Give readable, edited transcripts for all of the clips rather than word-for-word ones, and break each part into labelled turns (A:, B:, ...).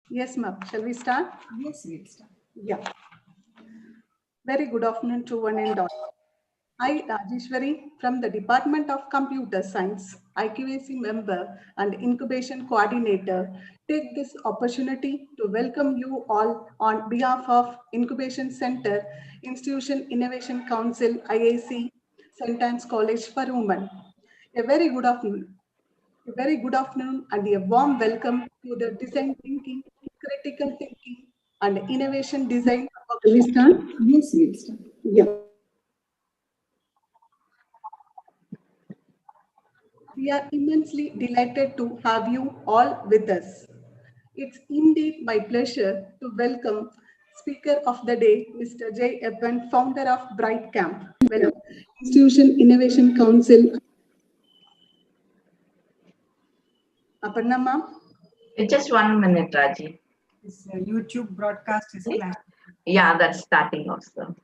A: Yes, ma'am. Shall we start?
B: Yes, we'll start.
A: Yeah. Very good afternoon to one and all. I, Rajeshwari, from the Department of Computer Science, IQAC member and incubation coordinator, take this opportunity to welcome you all on behalf of Incubation Center, Institution Innovation Council, IAC, St.Ann's College for Women. A very good afternoon. A very good afternoon and a warm welcome to the design thinking, critical thinking, and innovation design
B: Shall we
A: workshop.
B: start? Yes, we'll start.
A: Yeah. We are immensely delighted to have you all with us. It's indeed my pleasure to welcome Speaker of the Day, Mr. J. Eppen, founder of Bright Camp. Welcome. Institution Innovation Council. Aparna ma'am.
C: Just 1 minute, Raji.
B: This YouTube broadcast is class.
C: Yeah, that's starting also.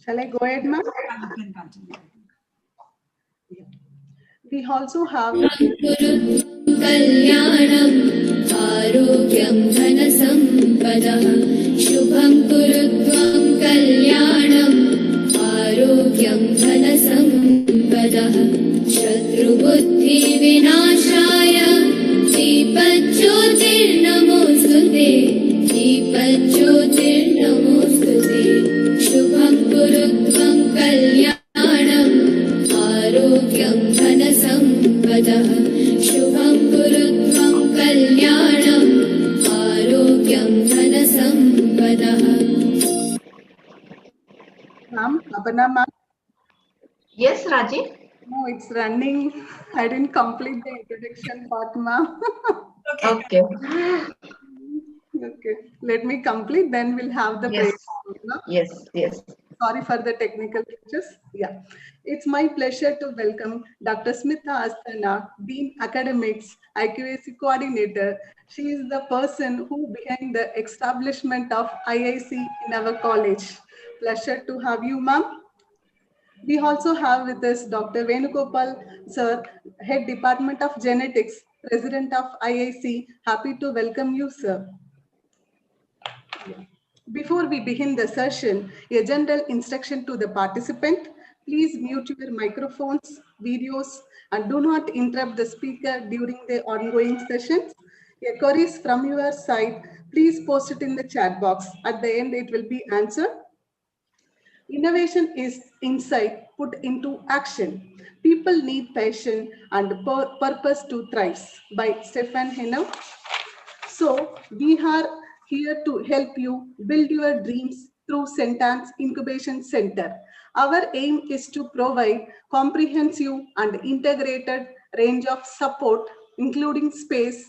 A: Shall I go ahead, ma'am?
B: You can continue.
A: We also have
D: कल्याणम् आरोग्यं धनसम्पदः शुभं कुरु त्वं कल्याणम् आरोग्यं धनसम्पदः शत्रुबुद्धिविनाशाय दीपज्योतिर्नमोऽस्तु ते दीपज्योतिर्नमोऽस्तु ते शुभं कुरु त्वं कल्याणम् आरोग्यं धनसम्पदः शुभं कुरु त्वं कल्याणम् आरोग्यं धनसम्पदः
A: ma'am, Aparna ma'am.
C: Yes, Raji.
A: No, it's running. I didn't complete the introduction part, ma'am.
C: Okay.
A: Okay, let me complete, then we'll have the
C: Yes.
A: prayer. No?
C: Yes.
A: Sorry for the technical glitches. Yeah, it's my pleasure to welcome Dr. Smita Asthana, Dean Academics, IQAC Coordinator. She is the person who behind the establishment of IIC in our college. Pleasure to have you, ma'am. We also have with us Dr. Venugopal, sir, Head Department of Genetics, President of IIC. Happy to welcome you, sir. Before we begin the session, a general instruction to the participant. Please mute your microphones, videos, and do not interrupt the speaker during the ongoing sessions. A queries from your side, please post it in the chat box. At the end, it will be answered. Innovation is insight put into action. People need passion and purpose to thrive by Stefan Hennem. So we are here to help you build your dreams through St.Ann's Incubation Center. Our aim is to provide comprehensive and integrated range of support, including space,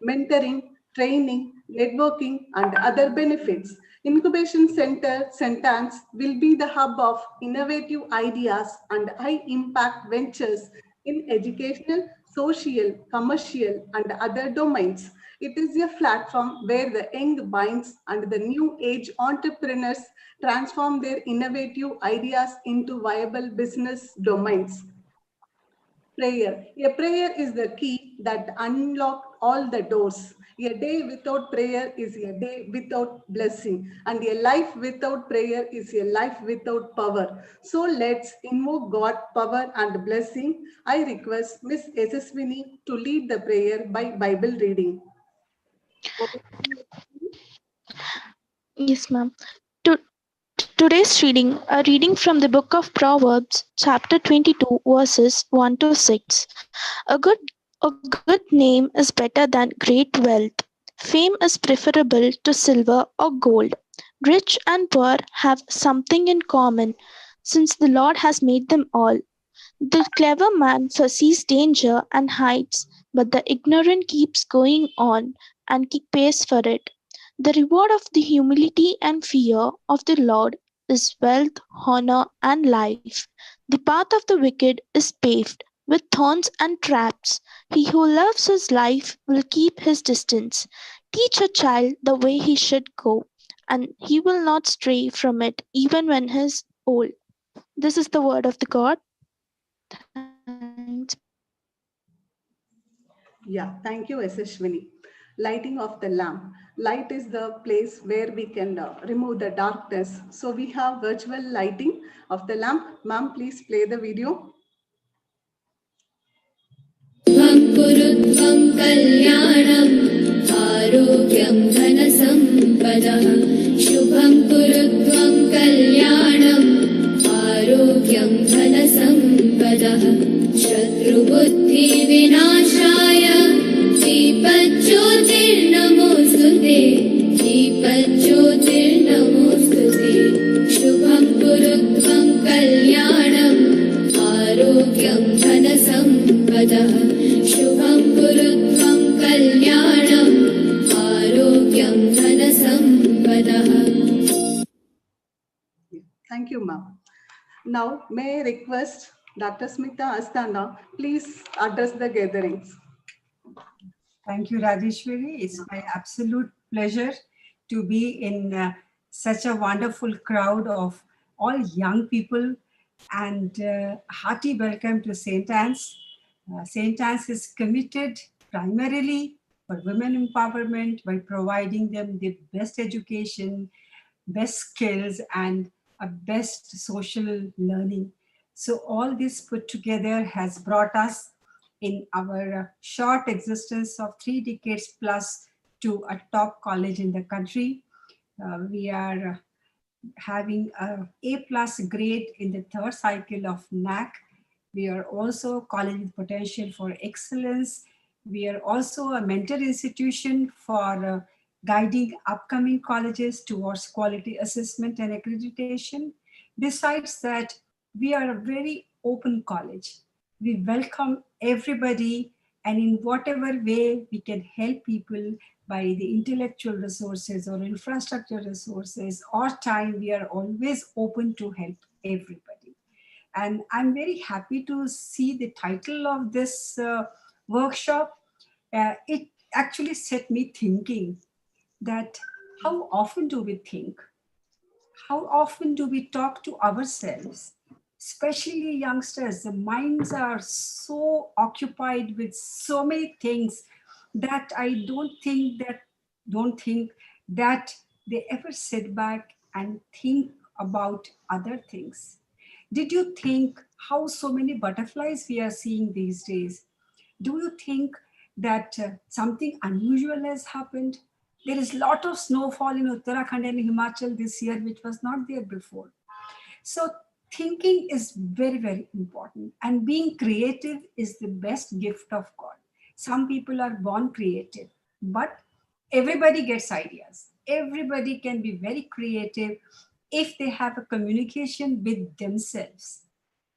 A: mentoring, training, networking, and other benefits. Incubation Center St.Ann's will be the hub of innovative ideas and high impact ventures in educational, social, commercial, and other domains. It is a platform where the young minds and the new age entrepreneurs transform their innovative ideas into viable business domains. Prayer. A prayer is the key that unlocks all the doors. A day without prayer is a day without blessing, and a life without prayer is a life without power. So let's invoke God, power, and blessing. I request Miss Yasaswini to lead the prayer by Bible reading.
E: Yes, ma'am. To, today's reading, a reading from the book of Proverbs, chapter 22, verses 1 to 6. A good name is better than great wealth. Fame is preferable to silver or gold. Rich and poor have something in common, since the Lord has made them all. The clever man foresees danger and hides, but the ignorant keeps going on and pays for it. The reward of the humility and fear of the Lord is wealth, honor, and life. The path of the wicked is paved with thorns and traps. He who loves his life will keep his distance. Teach a child the way he should go, and he will not stray from it even when he is old. This is the word of the God. Thanks.
A: Yeah, thank you, Yashaswini. Lighting of the lamp. Light is the place where we can remove the darkness. So we have virtual lighting of the lamp. Ma'am, please play the video.
D: शुभं कुरु त्वं कल्याणम् आरोग्यं धनसम्पदः शुभं कुरु त्वं कल्याणम् आरोग्यं धनसम्पदः शत्रुबुद्धिविनाशाय दीपज्योतिर्नमोऽस्तु ते दीपज्योतिर्नमोऽस्तु ते शुभं कुरु त्वं कल्याणम् आरोग्यं धनसम्पदः शुभं कुरु त्वं कल्याणम् आरोग्यं धनसम्पदः
A: Thank you, ma'am. Now, may I request Dr. Smita Astana, please address the gatherings.
B: Thank you, Rajeshwari. It's my absolute pleasure to be in such a wonderful crowd of all young people, and hearty welcome to St. Anne's. St. Anne's is committed primarily for women empowerment by providing them the best education, best skills, and a best social learning. So all this put together has brought us in our short existence of 3 decades plus to a top college in the country. We are having a A plus grade in the third cycle of NAC. We are also college with potential for excellence. We are also a mentor institution for guiding upcoming colleges towards quality assessment and accreditation. Besides that, we are a very open college. We welcome everybody, and in whatever way we can help people by the intellectual resources or infrastructure resources or time, we are always open to help everybody. And I'm very happy to see the title of this workshop. It actually set me thinking that how often do we think? How often do we talk to ourselves? Especially youngsters, the minds are so occupied with so many things that I don't think that they ever sit back and think about other things. Did you think how so many butterflies we are seeing these days? Do you think that something unusual has happened? There is a lot of snowfall in Uttarakhand and Himachal this year, which was not there before. So thinking is very, very important. And being creative is the best gift of God. Some people are born creative, but everybody gets ideas. Everybody can be very creative if they have a communication with themselves.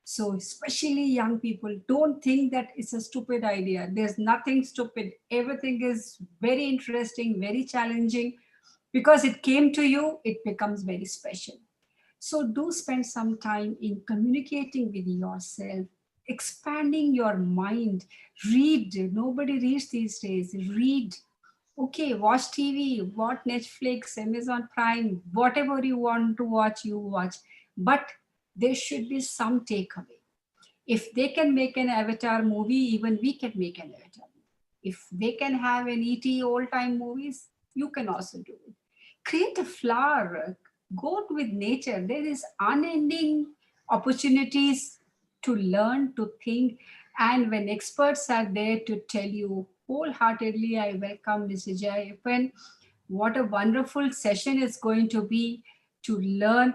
B: So, especially young people, don't think that it's a stupid idea. There's nothing stupid. Everything is very interesting, very challenging. Because it came to you, it becomes very special. So, do spend some time in communicating with yourself, expanding your mind. Read. Nobody reads these days. Read. Okay, watch TV, watch Netflix, Amazon Prime, whatever you want to watch, you watch. But there should be some takeaway. If they can make an Avatar movie, even we can make an Avatar movie. If they can have an ET old time movies, you can also do it. Create a flower, go with nature. There is unending opportunities to learn, to think. And when experts are there to tell you wholeheartedly, I welcome Mr. Jayapan. What a wonderful session it's going to be to learn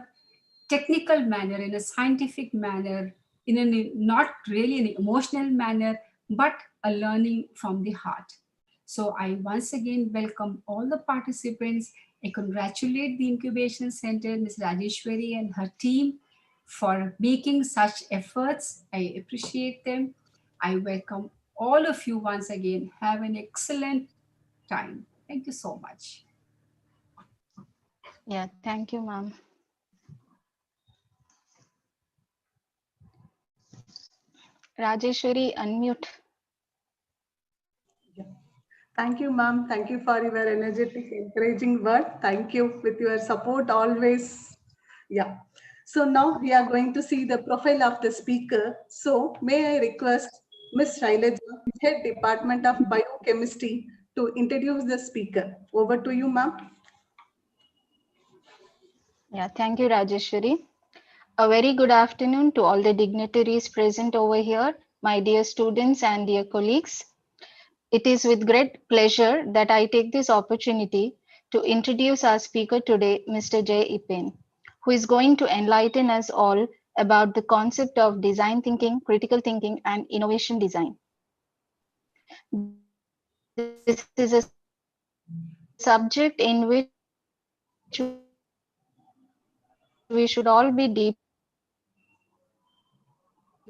B: technical manner, in a scientific manner, in a not really an emotional manner, but a learning from the heart. So I once again welcome all the participants. I congratulate the Incubation Center, Ms. Rajeshwari and her team for making such efforts. I appreciate them. I welcome all of you once again. Have an excellent time. Thank you so much.
F: Yeah, thank you, ma'am. Rajeshwari, unmute.
A: Yeah. Thank you, ma'am. Thank you for your energetic, encouraging word. Thank you with your support always. Yeah. So now we are going to see the profile of the speaker. So may I request Ms. Shailaja, Head Department of Biochemistry, to introduce the speaker. Over to you, ma'am.
F: Yeah, thank you, Rajeshwari. A very good afternoon to all the dignitaries present over here, my dear students and dear colleagues. It is with great pleasure that I take this opportunity to introduce our speaker today, Mr. Jay Ipen, who is going to enlighten us all about the concept of design thinking, critical thinking, and innovation design. This is a subject in which we should all be deeply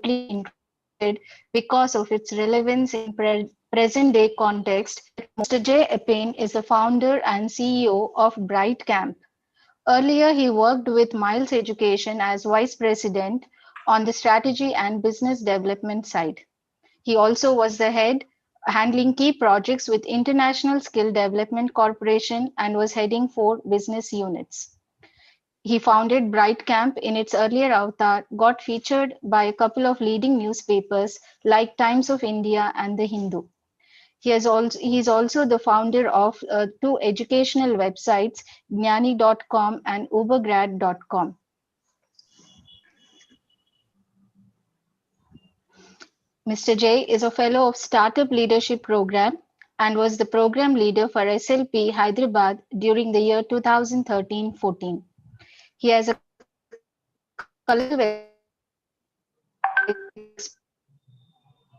F: interested because of its relevance in present day context. Mr. Jay Epain is the founder and CEO of Bright Camp. Earlier, he worked with Miles Education as vice president on the strategy and business development side. He also was the head handling key projects with International Skill Development Corporation and was heading 4 business units. He founded Bright Camp in its earlier avatar, got featured by a couple of leading newspapers like Times of India and The Hindu. He is also the founder of 2 educational websites, Gnani.com and Ubergrad.com. Mr. J is a fellow of Startup Leadership Program and was the program leader for SLP Hyderabad during the year 2013-14. He has a collective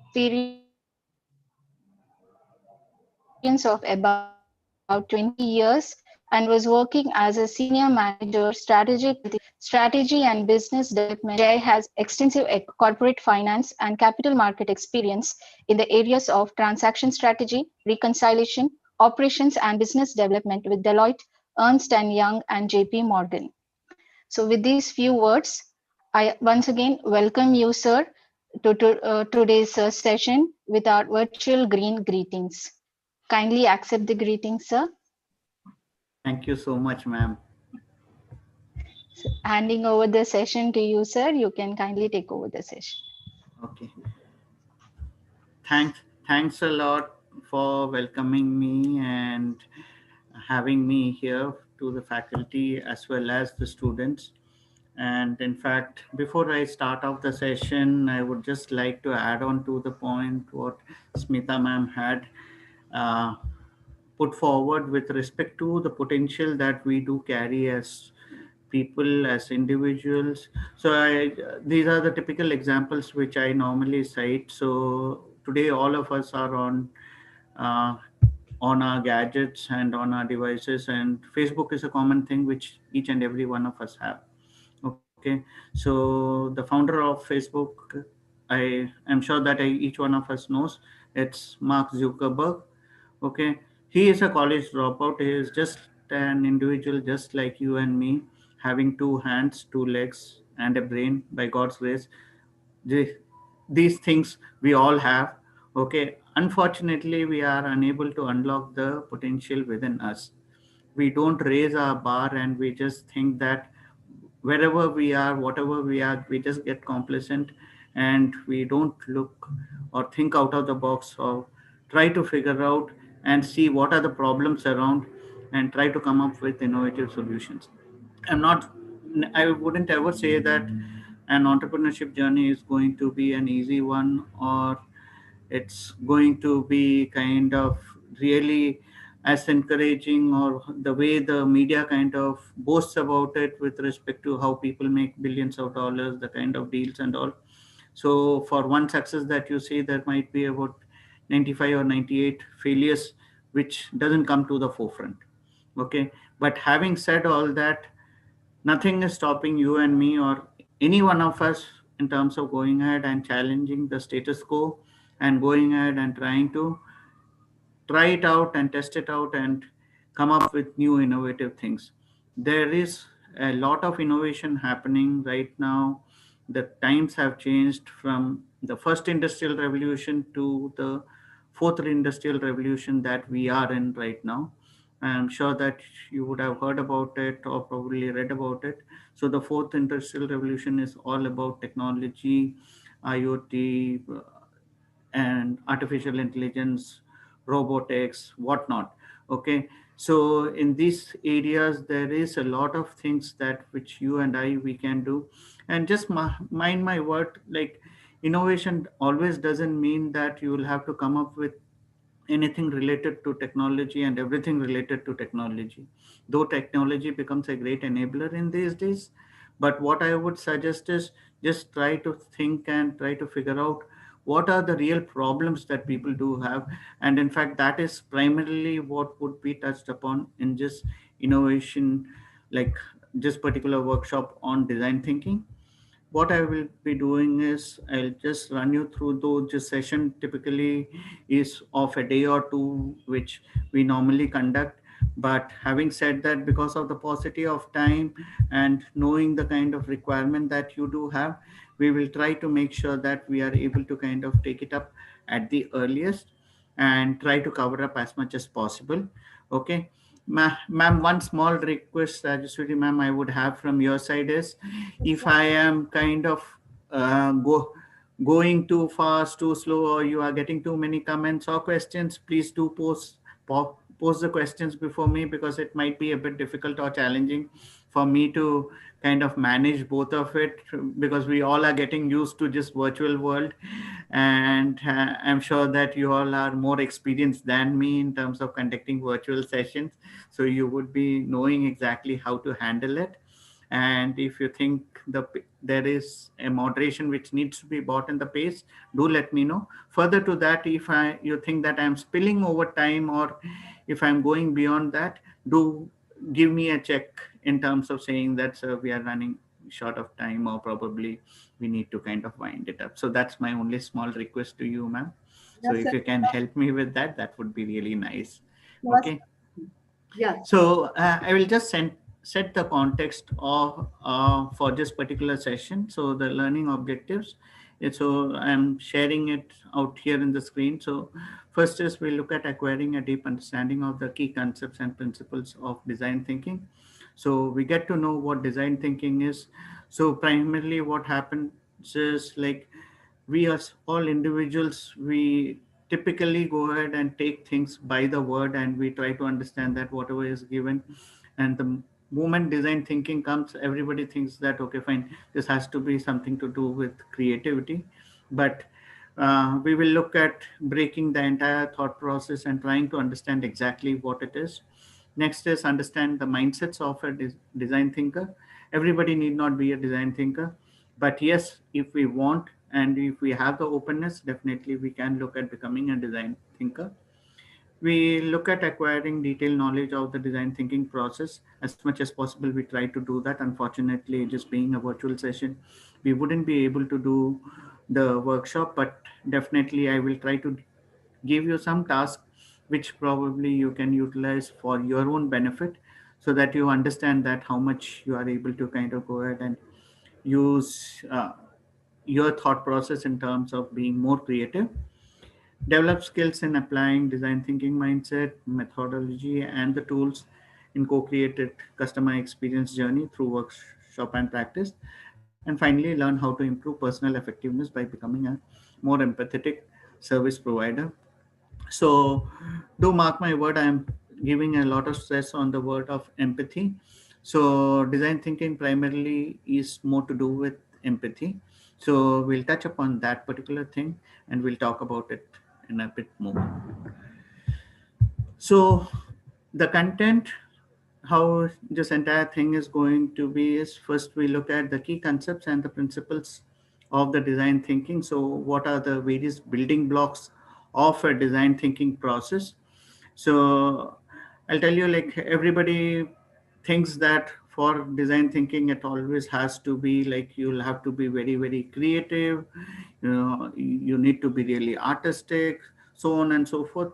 F: experience of about 20 years and was working as a senior manager, strategy and business development with Deloitte, Ernst and Young and JP Morgan. So with these few words, strategy and business development, Jay has extensive corporate finance and capital market experience in the areas of transaction strategy, reconciliation, operations and business development with Deloitte, Ernst and Young and JP Morgan. So with these few words, I once again welcome you, sir, to today's session with our virtual green greetings. Kindly accept the greetings, sir.
G: Thank you so much, ma'am.
F: So, handing over the session to you, sir. You can kindly take over the session.
G: Okay. Thanks a lot for welcoming me and having me here to the faculty as well as the students. And in fact, before I start off the session, I would just like to add on to the point what Smita ma'am had uh, put forward with respect to the potential that we do carry as people, as individuals. So these are the typical examples which I normally cite. So today all of us are uh, on our gadgets and on our devices, and Facebook is a common thing which each and every one of us have. Okay, so the founder of Facebook, I am sure that each one of us knows, it's Mark Zuckerberg. Okay, he is a college dropout. He is just an individual, just like you and me, having 2 hands, 2 legs, and a brain by God's grace. The- these things we all have. Okay, unfortunately, we are unable to unlock the potential within us. We don't raise our bar and we just think that wherever we are, whatever we are, we just get complacent and we don't look or think out of the box or try to figure out and see what are the problems around and try to come up with innovative solutions. I'm not, I wouldn't ever say that an entrepreneurship journey is going to be an easy one, or it's going to be kind of really as encouraging, or the way the media kind of boasts about it with respect to how people make billions of dollars, the kind of deals and all. So for one success that you see, there might be about 95 or 98 failures which doesn't come to the forefront. Okay, but having said all that, nothing is stopping you and me or any one of us in terms of going ahead and challenging the status quo and going ahead and trying to try it out and test it out and come up with new innovative things. There is a lot of innovation happening right now the times have changed from the first industrial revolution to the fourth industrial revolution that we are in right now. I'm sure that you would have heard about it or probably read about it. So the fourth industrial revolution is all about technology, IoT, and artificial intelligence, robotics, whatnot. Okay, so in these areas there is a lot of things that which you and I we can do. And just mind my word, like innovation always doesn't mean that you will have to come up with anything related to technology and everything related to technology, though technology becomes a great enabler in these days. But what I would suggest is just try to think and try to figure out what are the real problems that people do have. And in fact, that is primarily what would be touched upon in this innovation, like this particular workshop on design thinking. What I will be doing is I'll just run you through, though this session typically is of a day or two, which we normally conduct. But having said that, because of the paucity of time and knowing the kind of requirement that you do have, we will try to make sure that we are able to kind of take it up at the earliest and try to cover up as much as possible. Okay. Ma'am, one small request, Rajeshwari ma'am, I would have from your side is, if I am kind of going too fast, too slow, or you are getting too many comments or questions, please do post the questions before me, because it might be a bit difficult or challenging for me to kind of manage both of it, because we all are getting used to this virtual world. And I'm sure that you all are more experienced than me in terms of conducting virtual sessions, so you would be knowing exactly how to handle it. And if you think there is a moderation which needs to be brought in the pace, do let me know. Further to that, if you think that I'm spilling over time, or if I'm going beyond that, do give me a check in terms of saying that, sir, we are running short of time, or probably we need to kind of wind it up. So that's my only small request to you, ma'am. So
A: Yes,
G: if
A: sir.
G: you can help me with that, that would be really nice.
A: Yes.
G: Okay.
A: Yes.
G: So I will just set the context of for this particular session. So the learning objectives. So I'm sharing it out here in the screen. So first is we look at acquiring a deep understanding of the key concepts and principles of design thinking. So we get to know what design thinking is. So primarily what happens is, like, we as all individuals, we typically go ahead and take things by the word, and we try to understand that whatever is given. And the moment design thinking comes, everybody thinks that, okay, fine, this has to be something to do with creativity. But we will look at breaking the entire thought process and trying to understand exactly what it is. Next is understand the mindsets of a design thinker. Everybody need not be a design thinker, but yes, if we want and if we have the openness, definitely we can look at becoming a design thinker. We look at acquiring detailed knowledge of the design thinking process. As much as possible, we try to do that. Unfortunately, just being a virtual session, we wouldn't be able to do the workshop, but definitely I will try to give you some tasks which probably you can utilize for your own benefit, so that you understand that how much you are able to kind of go ahead and use your thought process in terms of being more creative. Develop skills in applying design thinking mindset, methodology, and the tools in co-created customer experience journey through workshop and practice. And finally, learn how to improve personal effectiveness by becoming a more empathetic service provider. So do mark my word, I'm giving a lot of stress on the word of empathy. So design thinking primarily is more to do with empathy. So we'll touch upon that particular thing and we'll talk about it in a bit more. So the content, how this entire thing is going to be is, first we look at the key concepts and the principles of the design thinking. So what are the various building blocks of a design thinking process? So I'll tell you, like, everybody thinks that for design thinking it always has to be like you'll have to be very, very creative, you need to be really artistic, so on and so forth.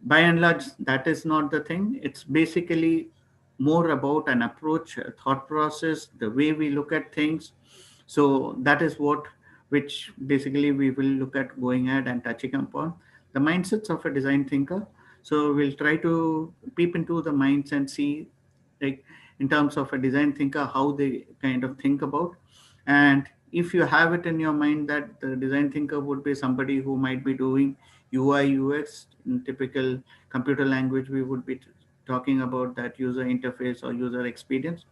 G: By and large, that is not the thing. It's basically more about an approach, a thought process, the way we look at things. So that is what which basically we will look at going ahead and touching upon the mindsets of a design thinker. So we'll try to peep into the minds and see, like, in terms of a design thinker, how they kind of think about. And if you have it in your mind that the design thinker would be somebody who might be doing UI UX in typical computer language, we would be talking about that user interface or user experience.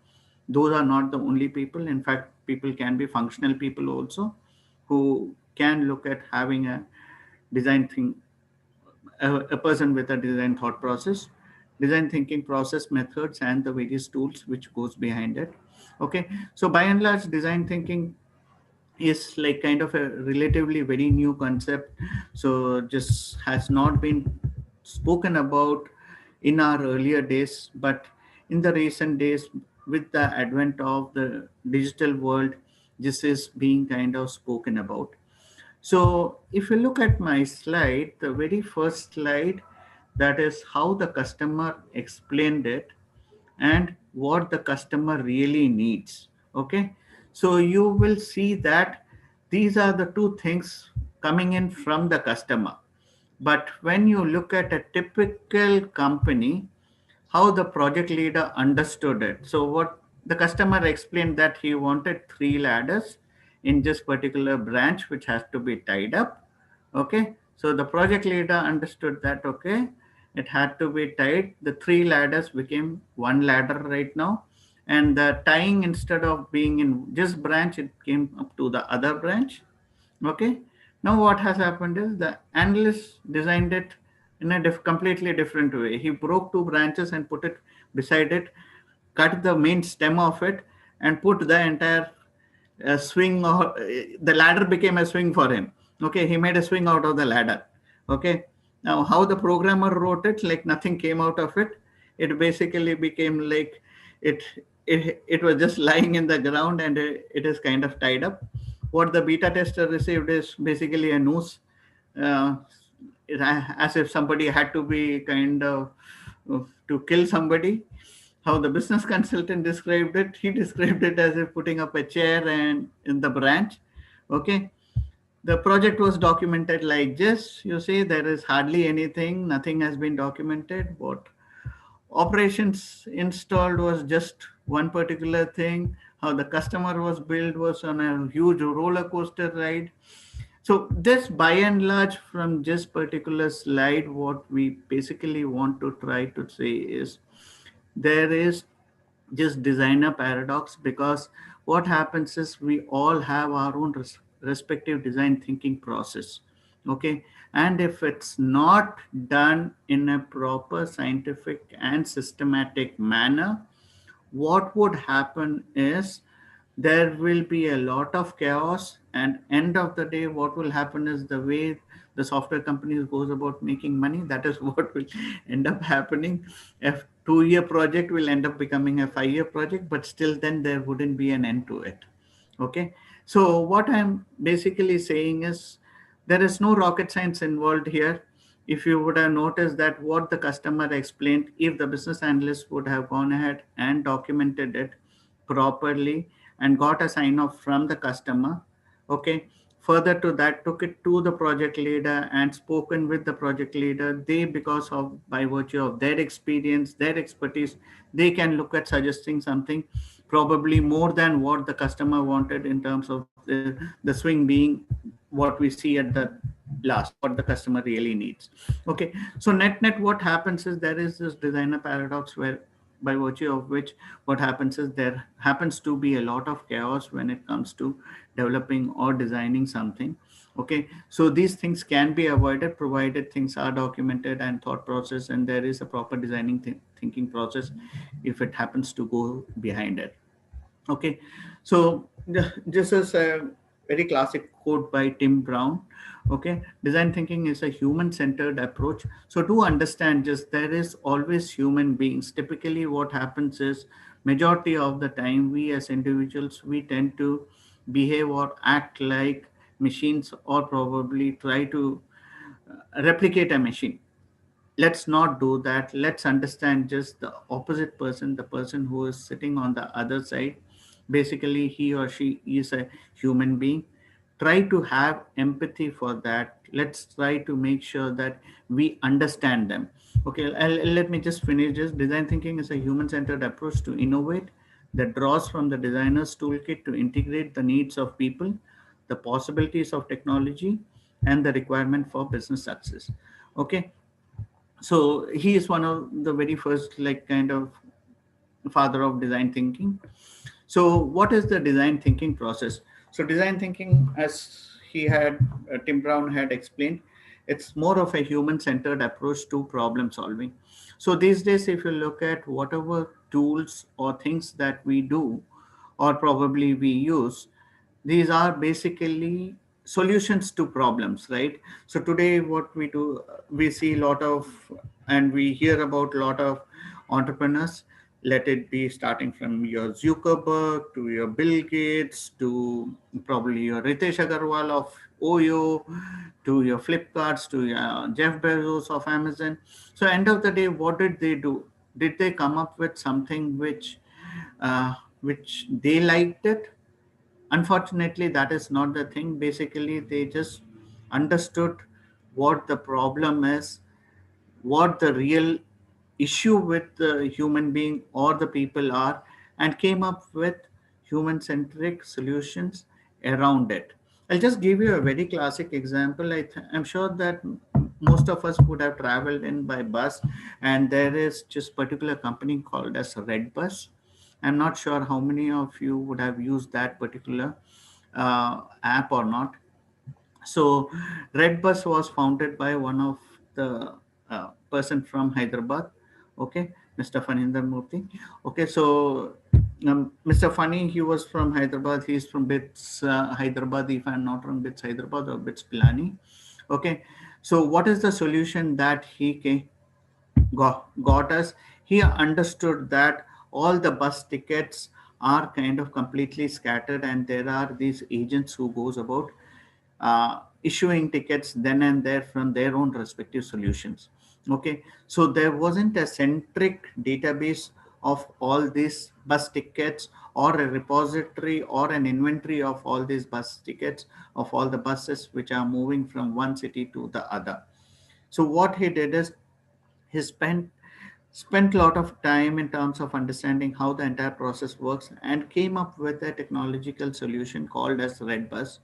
G: Those are not the only people. In fact, people can be functional people also, who can look at having a design thing, a person with a design thought process, design thinking process methods, and the various tools which goes behind it. Okay, so by and large, design thinking is like kind of a relatively very new concept, so just has not been spoken about in our earlier days, but in the recent days, with the advent of the digital world, this is being kind of spoken about. So if you look at my slide, the very first slide, that is how the customer explained it and what the customer really needs. Okay, so you will see that these are the two things coming in from the customer. But when you look at a typical company, how the project leader understood it. So what the customer explained, that he wanted three ladders in this particular branch which has to be tied up. Okay, so the project leader understood that, okay, it had to be tied. The three ladders became one ladder right now, and the tying, instead of being in this branch, it came up to the other branch. Okay, now what has happened is the analyst designed it in a completely different way. He broke two branches and put it beside it, cut the main stem of it, and put the entire swing, or the ladder became a swing for him. Okay, he made a swing out of the ladder. Okay, now how the programmer wrote it, like nothing came out of it. It basically became like it it was just lying in the ground, and it is kind of tied up. What the beta tester received is basically a noose, uh, as if somebody had to be kind of to kill somebody. How the business consultant described it, he described it as if putting up a chair and in the branch. Okay, the project was documented like this. You see, there is hardly anything, nothing has been documented. What operations installed was just one particular thing. How the customer was billed was on a huge roller coaster ride. So this, by and large, from this particular slide, what we basically want to try to say is there is just designer paradox, because what happens is we all have our own respective design thinking process. Okay, and if it's not done in a proper scientific and systematic manner, what would happen is there will be a lot of chaos, and end of the day, what will happen is the way the software companies goes about making money, that is what will end up happening. A 2-year project will end up becoming a 5-year project, but still then there wouldn't be an end to it. Okay, so what I'm basically saying is there is no rocket science involved here. If you would have noticed that what the customer explained, if the business analyst would have gone ahead and documented it properly and got a sign off from the customer, okay, further to that, took it to the project leader and spoken with the project leader, they, because of, by virtue of their experience, their expertise, they can look at suggesting something probably more than what the customer wanted, in terms of the swing being what we see at the last, what the customer really needs. Okay, so net what happens is there is this designer paradox, where by virtue of which what happens is there happens to be a lot of chaos when it comes to developing or designing something. Okay, so these things can be avoided provided things are documented and thought process, and there is a proper designing thinking process if it happens to go behind it. Okay, so this is a very classic quote by Tim Brown. Okay, design thinking is a human-centered approach. So to understand just, there is always human beings. Typically, what happens is majority of the time we as individuals, we tend to behave or act like machines, or probably try to replicate a machine. Let's not do that. Let's understand just the opposite person, the person who is sitting on the other side. basically he or she is a human being. Try to have empathy for that. Let's try to make sure that we understand them. Okay, let me just finish this. Design thinking is a human-centered approach to innovate that draws from the designer's toolkit to integrate the needs of people, the possibilities of technology, and the requirement for business success. Okay, so he is one of the very first, like, kind of father of design thinking. So what is the design thinking process? So design thinking, as Tim Brown had explained, it's more of a human centered approach to problem solving. So these days, if you look at whatever tools or things that we do, or probably we use, these are basically solutions to problems, right? So today what we do, we see a lot of, and we hear about a lot of entrepreneurs. Let it be starting from your Zuckerberg to your Bill Gates to probably your Ritesh Agarwal of Oyo to your Flipkarts to your Jeff Bezos of Amazon. So end of the day, what did they do? Did they come up with something which they liked it? Unfortunately, that is not the thing. Basically, they just understood what the problem is, what the real issue with the human being or the people are, and came up with human centric solutions around it. I'll just give you a very classic example. I'm sure that most of us would have traveled in by bus, and there is just particular company called as Red Bus. I'm not sure how many of you would have used that particular app or not. So Redbus was founded by one of the person from Hyderabad, okay, Mr. Faninder Murthy. Okay, so Mr. Fani, he was from Hyderabad. He's from Bits Hyderabad, if I'm not wrong, Bits Hyderabad or Bits Pilani. Okay, so what is the solution that got us? He understood that all the bus tickets are kind of completely scattered, and there are these agents who goes about issuing tickets then and there from their own respective solutions. Okay, so there wasn't a centric database of all these bus tickets, or a repository or an inventory of all these bus tickets of all the buses which are moving from one city to the other. So what he did is he spent a lot of time in terms of understanding how the entire process works, and came up with a technological solution called as Redbus.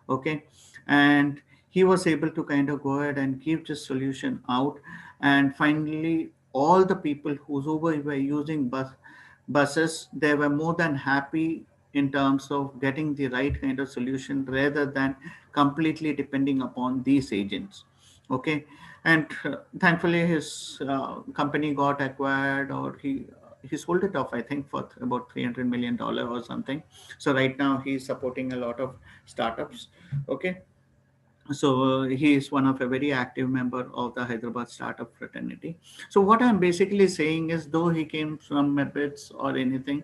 G: Okay, and he was able to kind of go ahead and give this solution out, and finally all the people who were using buses, they were more than happy in terms of getting the right kind of solution rather than completely depending upon these agents. Okay, and thankfully his company got acquired, or he sold it off, I think, for about $300 million or something. So right now he's supporting a lot of startups. Okay, so he is one of a very active member of the Hyderabad startup fraternity. So what I'm basically saying is, though he came from Mebits or anything,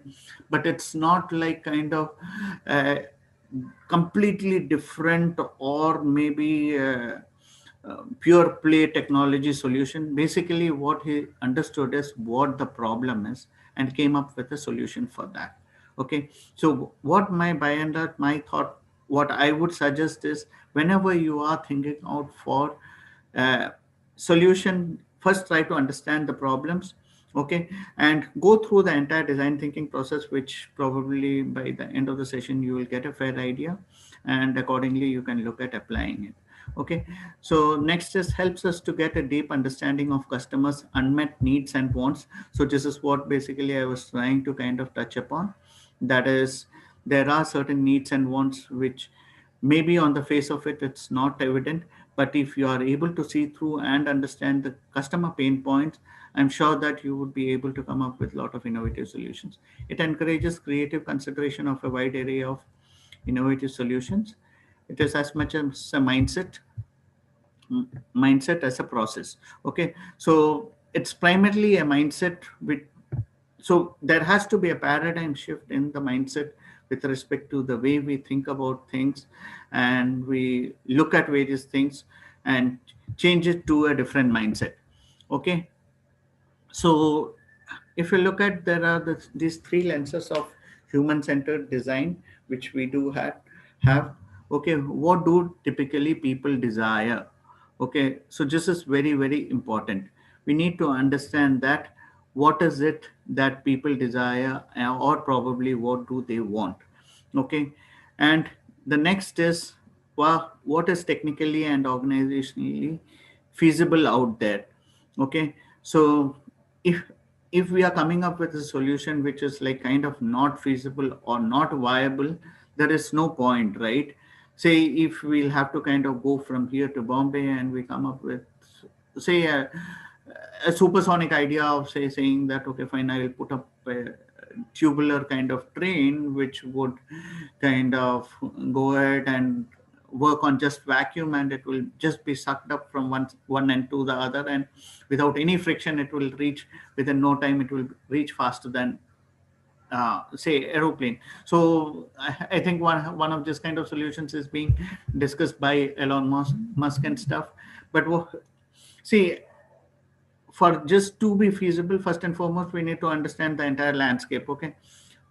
G: but it's not like kind of uh, completely different, or maybe pure play technology solution. Basically what he understood is what the problem is, and came up with a solution for that. Okay, so what my by and large my thought, what I would suggest is, whenever you are thinking out for solution, first try to understand the problems. Okay, and go through the entire design thinking process, which probably by the end of the session you will get a fair idea, and accordingly you can look at applying it. Okay, so next is helps us to get a deep understanding of customers unmet needs and wants. So this is what basically I was trying to kind of touch upon. That is, there are certain needs and wants which maybe on the face of it it's not evident, but if you are able to see through and understand the customer pain points, I'm sure that you would be able to come up with a lot of innovative solutions. It encourages creative consideration of a wide array of innovative solutions. It is as much as a mindset as a process. Okay, so it's primarily a mindset with, so there has to be a paradigm shift in the mindset with respect to the way we think about things, and we look at various things and change it to a different mindset. Okay, so if you look at, there are these three lenses of human-centered design, which we do have. Okay, what do typically people desire? Okay, so this is very, very important. We need to understand that what is it that people desire, or probably what do they want. Okay, and the next is, well, what is technically and organizationally feasible out there. Okay, so if we are coming up with a solution which is like kind of not feasible or not viable, there is no point, right? Say if we'll have to kind of go from here to Bombay and we come up with, say, a supersonic idea of, say, saying that, okay, fine, I will put up a tubular kind of train which would kind of go ahead and work on just vacuum, and it will just be sucked up from one end to the other, and without any friction it will reach within no time. It will reach faster than say aeroplane. So I think one of this kind of solutions is being discussed by Elon Musk and stuff. But see, for just to be feasible, first and foremost, we need to understand the entire landscape. Okay,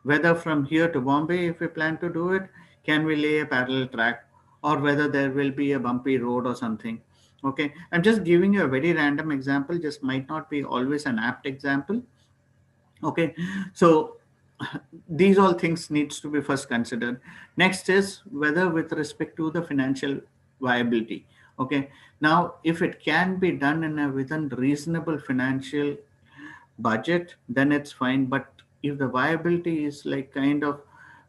G: whether from here to Bombay, if we plan to do it, can we lay a parallel track, or whether there will be a bumpy road or something. Okay, I'm just giving you a very random example, just might not be always an apt example. Okay, so these all things needs to be first considered. Next is whether with respect to the financial viability. Okay, now if it can be done in a within reasonable financial budget, then it's fine. But if the viability is like kind of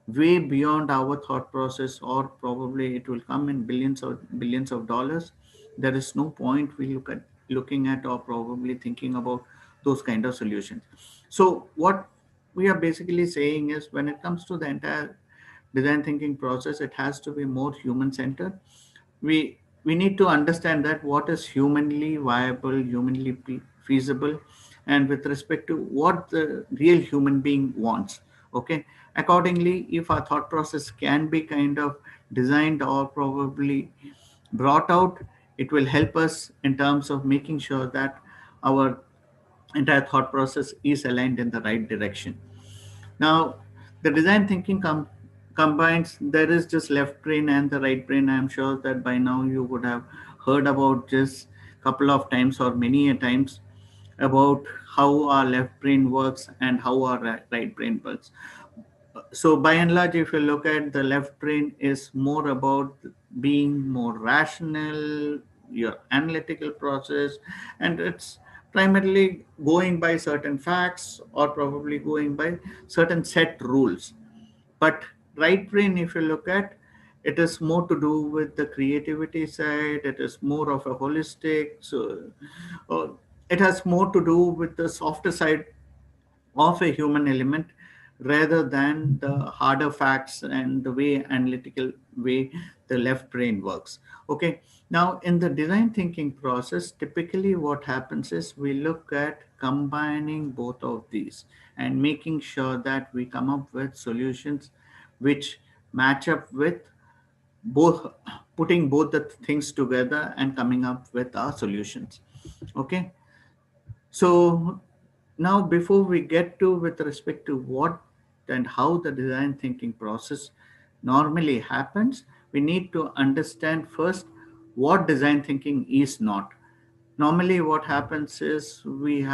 G: way beyond our thought process, or probably it will come in billions or billions of dollars, there is no point we looking at or probably thinking about those kind of solutions. So what we are basically saying is, when it comes to the entire design thinking process, it has to be more human centered. We need to understand that what is humanly viable, humanly feasible, and with respect to what the real human being wants. Okay, accordingly, if our thought process can be kind of designed or probably brought out, it will help us in terms of making sure that our entire thought process is aligned in the right direction. Now, the design thinking combines, there is just left brain and the right brain. I'm sure that by now you would have heard about just couple of times or many a times about how our left brain works and how our right brain works. So by and large, if you look at the left brain, is more about being more rational, your analytical process, and it's primarily going by certain facts or probably going by certain set rules. But right brain, if you look at, it is more to do with the creativity side. It is more of a holistic, so uh, it has more to do with the softer side of a human element, rather than the harder facts and the way analytical way the left brain works. Okay, now in the design thinking process, typically what happens is we look at combining both of these and making sure that we come up with solutions which match up with both, putting both the things together and coming up with our solutions. Okay, so now before we get to with respect to what and how the design thinking process normally happens, we need to understand first what design thinking is not. Normally what happens is, we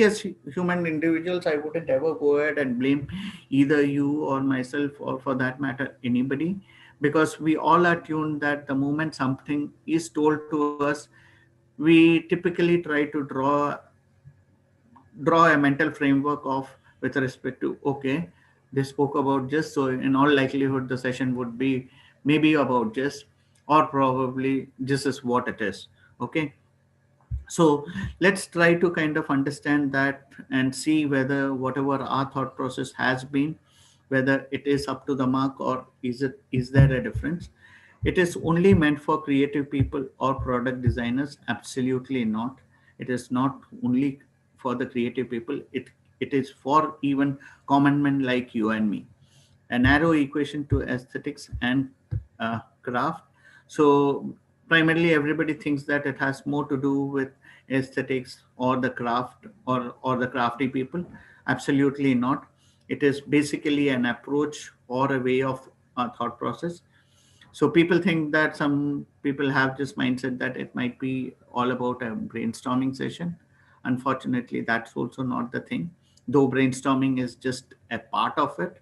G: as human individuals, I wouldn't ever go ahead and blame either you or myself, or for that matter anybody, because we all are tuned that the moment something is told to us, we typically try to draw a mental framework of, with respect to, okay, they spoke about just, so in all likelihood the session would be maybe about just, or probably this is what it is. Okay, so let's try to kind of understand that and see whether whatever our thought process has been, whether it is up to the mark, or is there a difference. It is only meant for creative people or product designers? Absolutely not. It is not only for the creative people. It is for even common men like you and me. A narrow equation to aesthetics and craft. So primarily everybody thinks that it has more to do with aesthetics or the craft, or the crafty people. Absolutely not. It is basically an approach or a way of thought process. So people think that some people have this mindset that it might be all about a brainstorming session. Unfortunately, that's also not the thing, though brainstorming is just a part of it.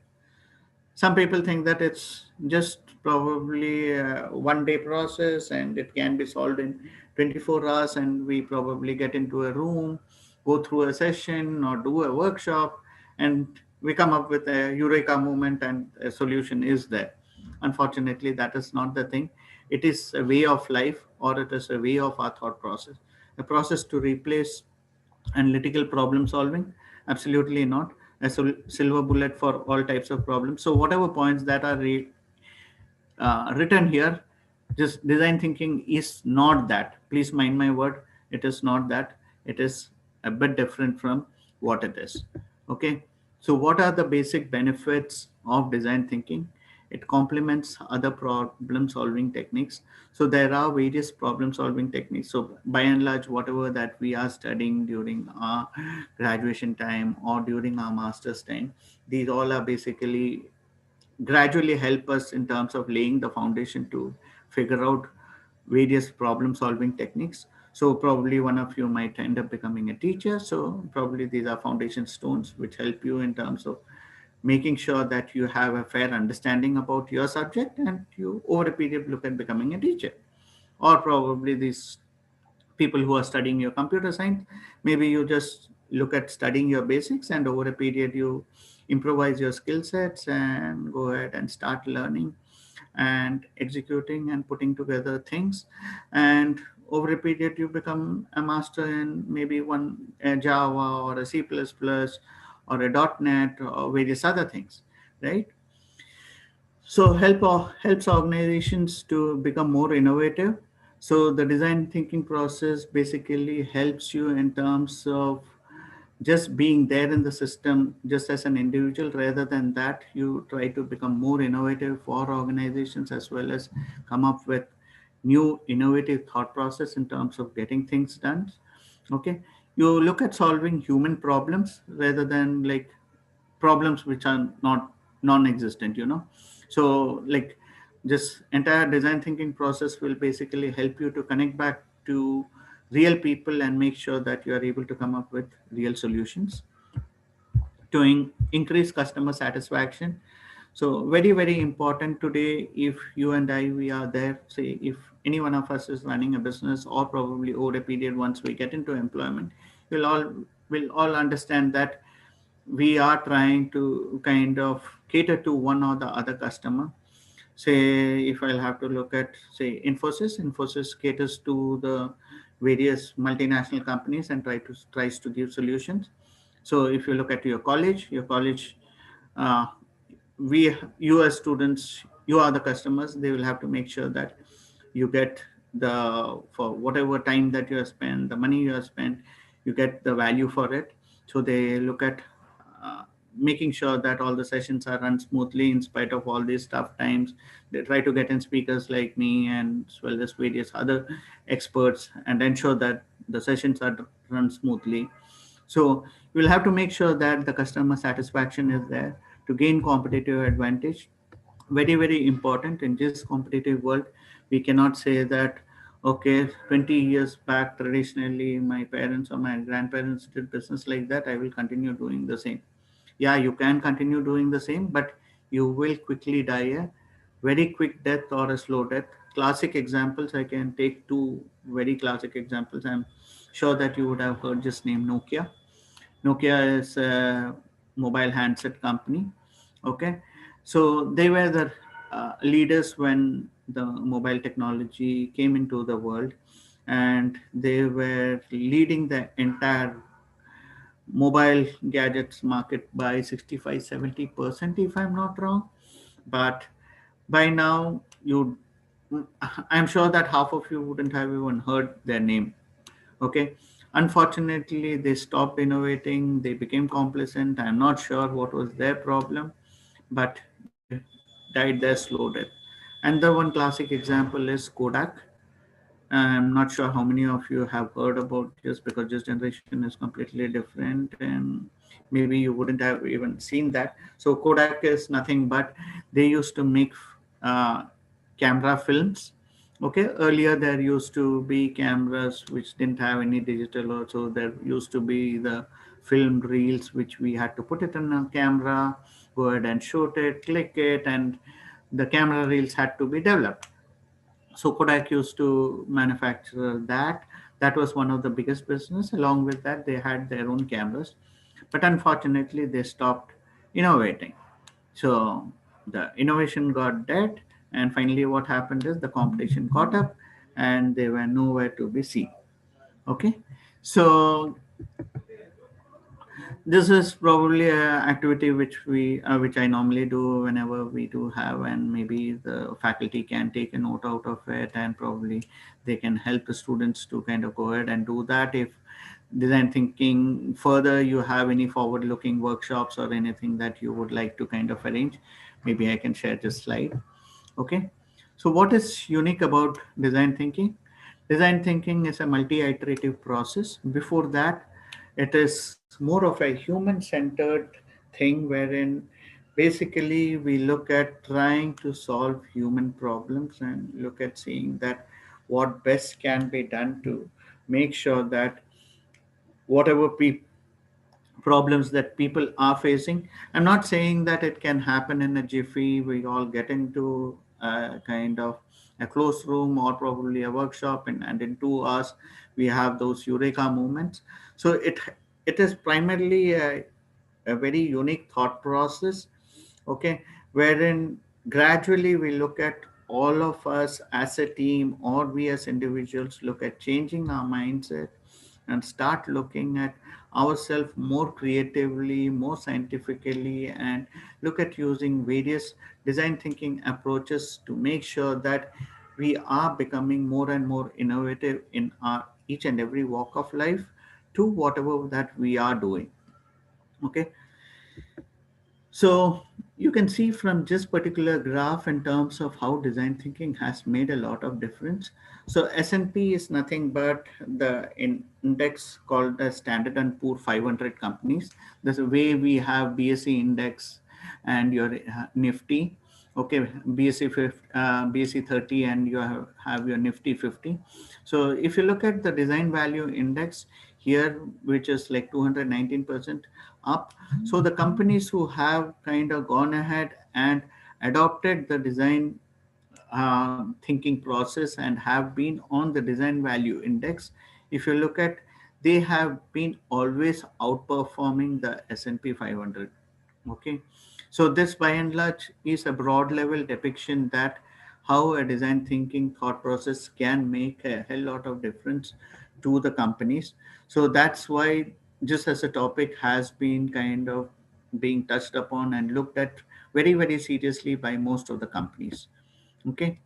G: Some people think that it's just probably a 1 day process and it can be solved in 24 hours, and we probably get into a room, go through a session or do a workshop, and we come up with a eureka moment and a solution is there. Unfortunately, that is not the thing. It is a way of life, or it is a way of our thought process, a process to replace analytical problem solving. Absolutely not a silver bullet for all types of problems. So whatever points that are written here, just design thinking is not that. Please mind my word, it is not that. It is a bit different from what it is. Okay, so what are the basic benefits of design thinking? It complements other problem solving techniques. So there are various problem solving techniques. So by and large, whatever that we are studying during our graduation time or during our master's time, these all are basically gradually help us in terms of laying the foundation to figure out various problem solving techniques. So probably one of you might end up becoming a teacher. So probably these are foundation stones which help you in terms of making sure that you have a fair understanding about your subject, and you over a period look at becoming a teacher. Or probably these people who are studying your computer science, maybe you just look at studying your basics, and over a period you improvise your skill sets and go ahead and start learning and executing and putting together things, and over a period you become a master in maybe one a Java or a C++ or a .NET or various other things, right? So helps organizations to become more innovative. So the design thinking process basically helps you in terms of just being there in the system just as an individual. Rather than that, you try to become more innovative for organizations, as well as come up with new innovative thought process in terms of getting things done. Okay, you look at solving human problems rather than like problems which are not non-existent, so like this entire design thinking process will basically help you to connect back to real people and make sure that you are able to come up with real solutions to increase customer satisfaction. So very, very important today. If you and I, we are there, say if any one of us is running a business, or probably over a period once we get into employment, will all understand that we are trying to kind of cater to one or the other customer. Say if I'll have to look at, say, Infosys caters to the various multinational companies and tries to give solutions. So if you look at your college, uh, you as students, you are the customers. They will have to make sure that you get for whatever time that you have spent, the money you have spent, you get the value for it. So they look at uh, making sure that all the sessions are run smoothly in spite of all these tough times. They try to get in speakers like me and as well as various other experts and ensure that the sessions are run smoothly. So you will have to make sure that the customer satisfaction is there to gain competitive advantage. Very, very important in this competitive world. We cannot say that, okay, 20 years back, traditionally, my parents or my grandparents did business like that, I will continue doing the same. Yeah, you can continue doing the same, but you will quickly die a very quick death or a slow death. Classic examples, I can take two very classic examples. I'm sure that you would have heard this name, Nokia. Nokia is a mobile handset company. Okay, so they were the leaders when the mobile technology came into the world, and they were leading the entire mobile gadgets market by 65-70%, if I'm not wrong. But by now, I'm sure that half of you wouldn't have even heard their name. Okay, unfortunately they stopped innovating, they became complacent. I'm not sure what was their problem, but they died their slow death. And the one classic example is Kodak. I'm not sure how many of you have heard about this, because this generation is completely different, and maybe you wouldn't have even seen that. So Kodak is nothing but they used to make uh, camera films. Okay, earlier there used to be cameras which didn't have any digital, also there used to be the film reels which we had to put it in a camera, go ahead and shoot it, click it, and the camera reels had to be developed. So Kodak used to manufacture that. That was one of the biggest business. Along with that, they had their own cameras, but unfortunately, they stopped innovating. So the innovation got dead, and finally, what happened is the competition caught up, and they were nowhere to be seen. Okay, so this is probably a activity which I normally do whenever we do have, and maybe the faculty can take a note out of it, and probably they can help the students to kind of go ahead and do that. If design thinking further, you have any forward looking workshops or anything that you would like to kind of arrange, maybe I can share this slide. Okay, so what is unique about design thinking? Design thinking is a multi-iterative process. Before that, it is more of a human-centered thing, wherein basically we look at trying to solve human problems and look at seeing that what best can be done to make sure that whatever problems that people are facing. I'm not saying that it can happen in a jiffy. We all get into a kind of a closed room or probably a workshop, and in 2 hours we have those eureka moments. So it is primarily a very unique thought process, okay, wherein gradually we look at all of us as a team or we as individuals look at changing our mindset and start looking at ourselves more creatively, more scientifically, and look at using various design thinking approaches to make sure that we are becoming more and more innovative in our each and every walk of life to whatever that we are doing. Okay, so you can see from this particular graph in terms of how design thinking has made a lot of difference. So S&P is nothing but the index called the Standard and Poor 500 companies. There's a way we have BSE index and your Nifty. Okay, BSE 30, and you have your Nifty 50. So if you look at the design value index here, which is like 219% up. So the companies who have kind of gone ahead and adopted the design thinking process and have been on the design value index, if you look at, they have been always outperforming the S&P 500. Okay, so this by and large is a broad level depiction that how a design thinking thought process can make a hell lot of difference to the companies. So that's why just as a topic has been kind of being touched upon and looked at very, very seriously by most of the companies. Okay,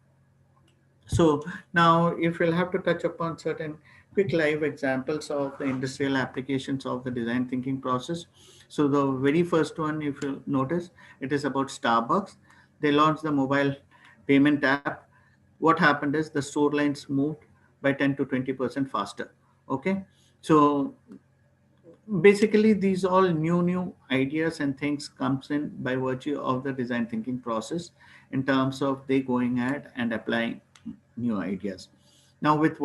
G: so now if we'll have to touch upon certain quick live examples of the industrial applications of the design thinking process. So the very first one, if you notice, it is about Starbucks. They launched the mobile payment app. What happened is the store lines moved by 10 to 20% faster. Okay, so basically these all new ideas and things comes in by virtue of the design thinking process in terms of they going ahead and applying new ideas. Now with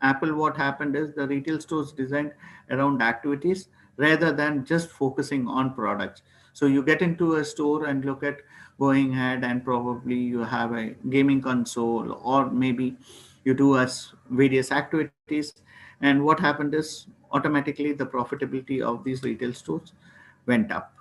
G: Apple, what happened is the retail stores designed around activities rather than just focusing on products. So you get into a store and look at going ahead and probably you have a gaming console, or maybe you do as various activities. And what happened is automatically the profitability of these retail stores went up.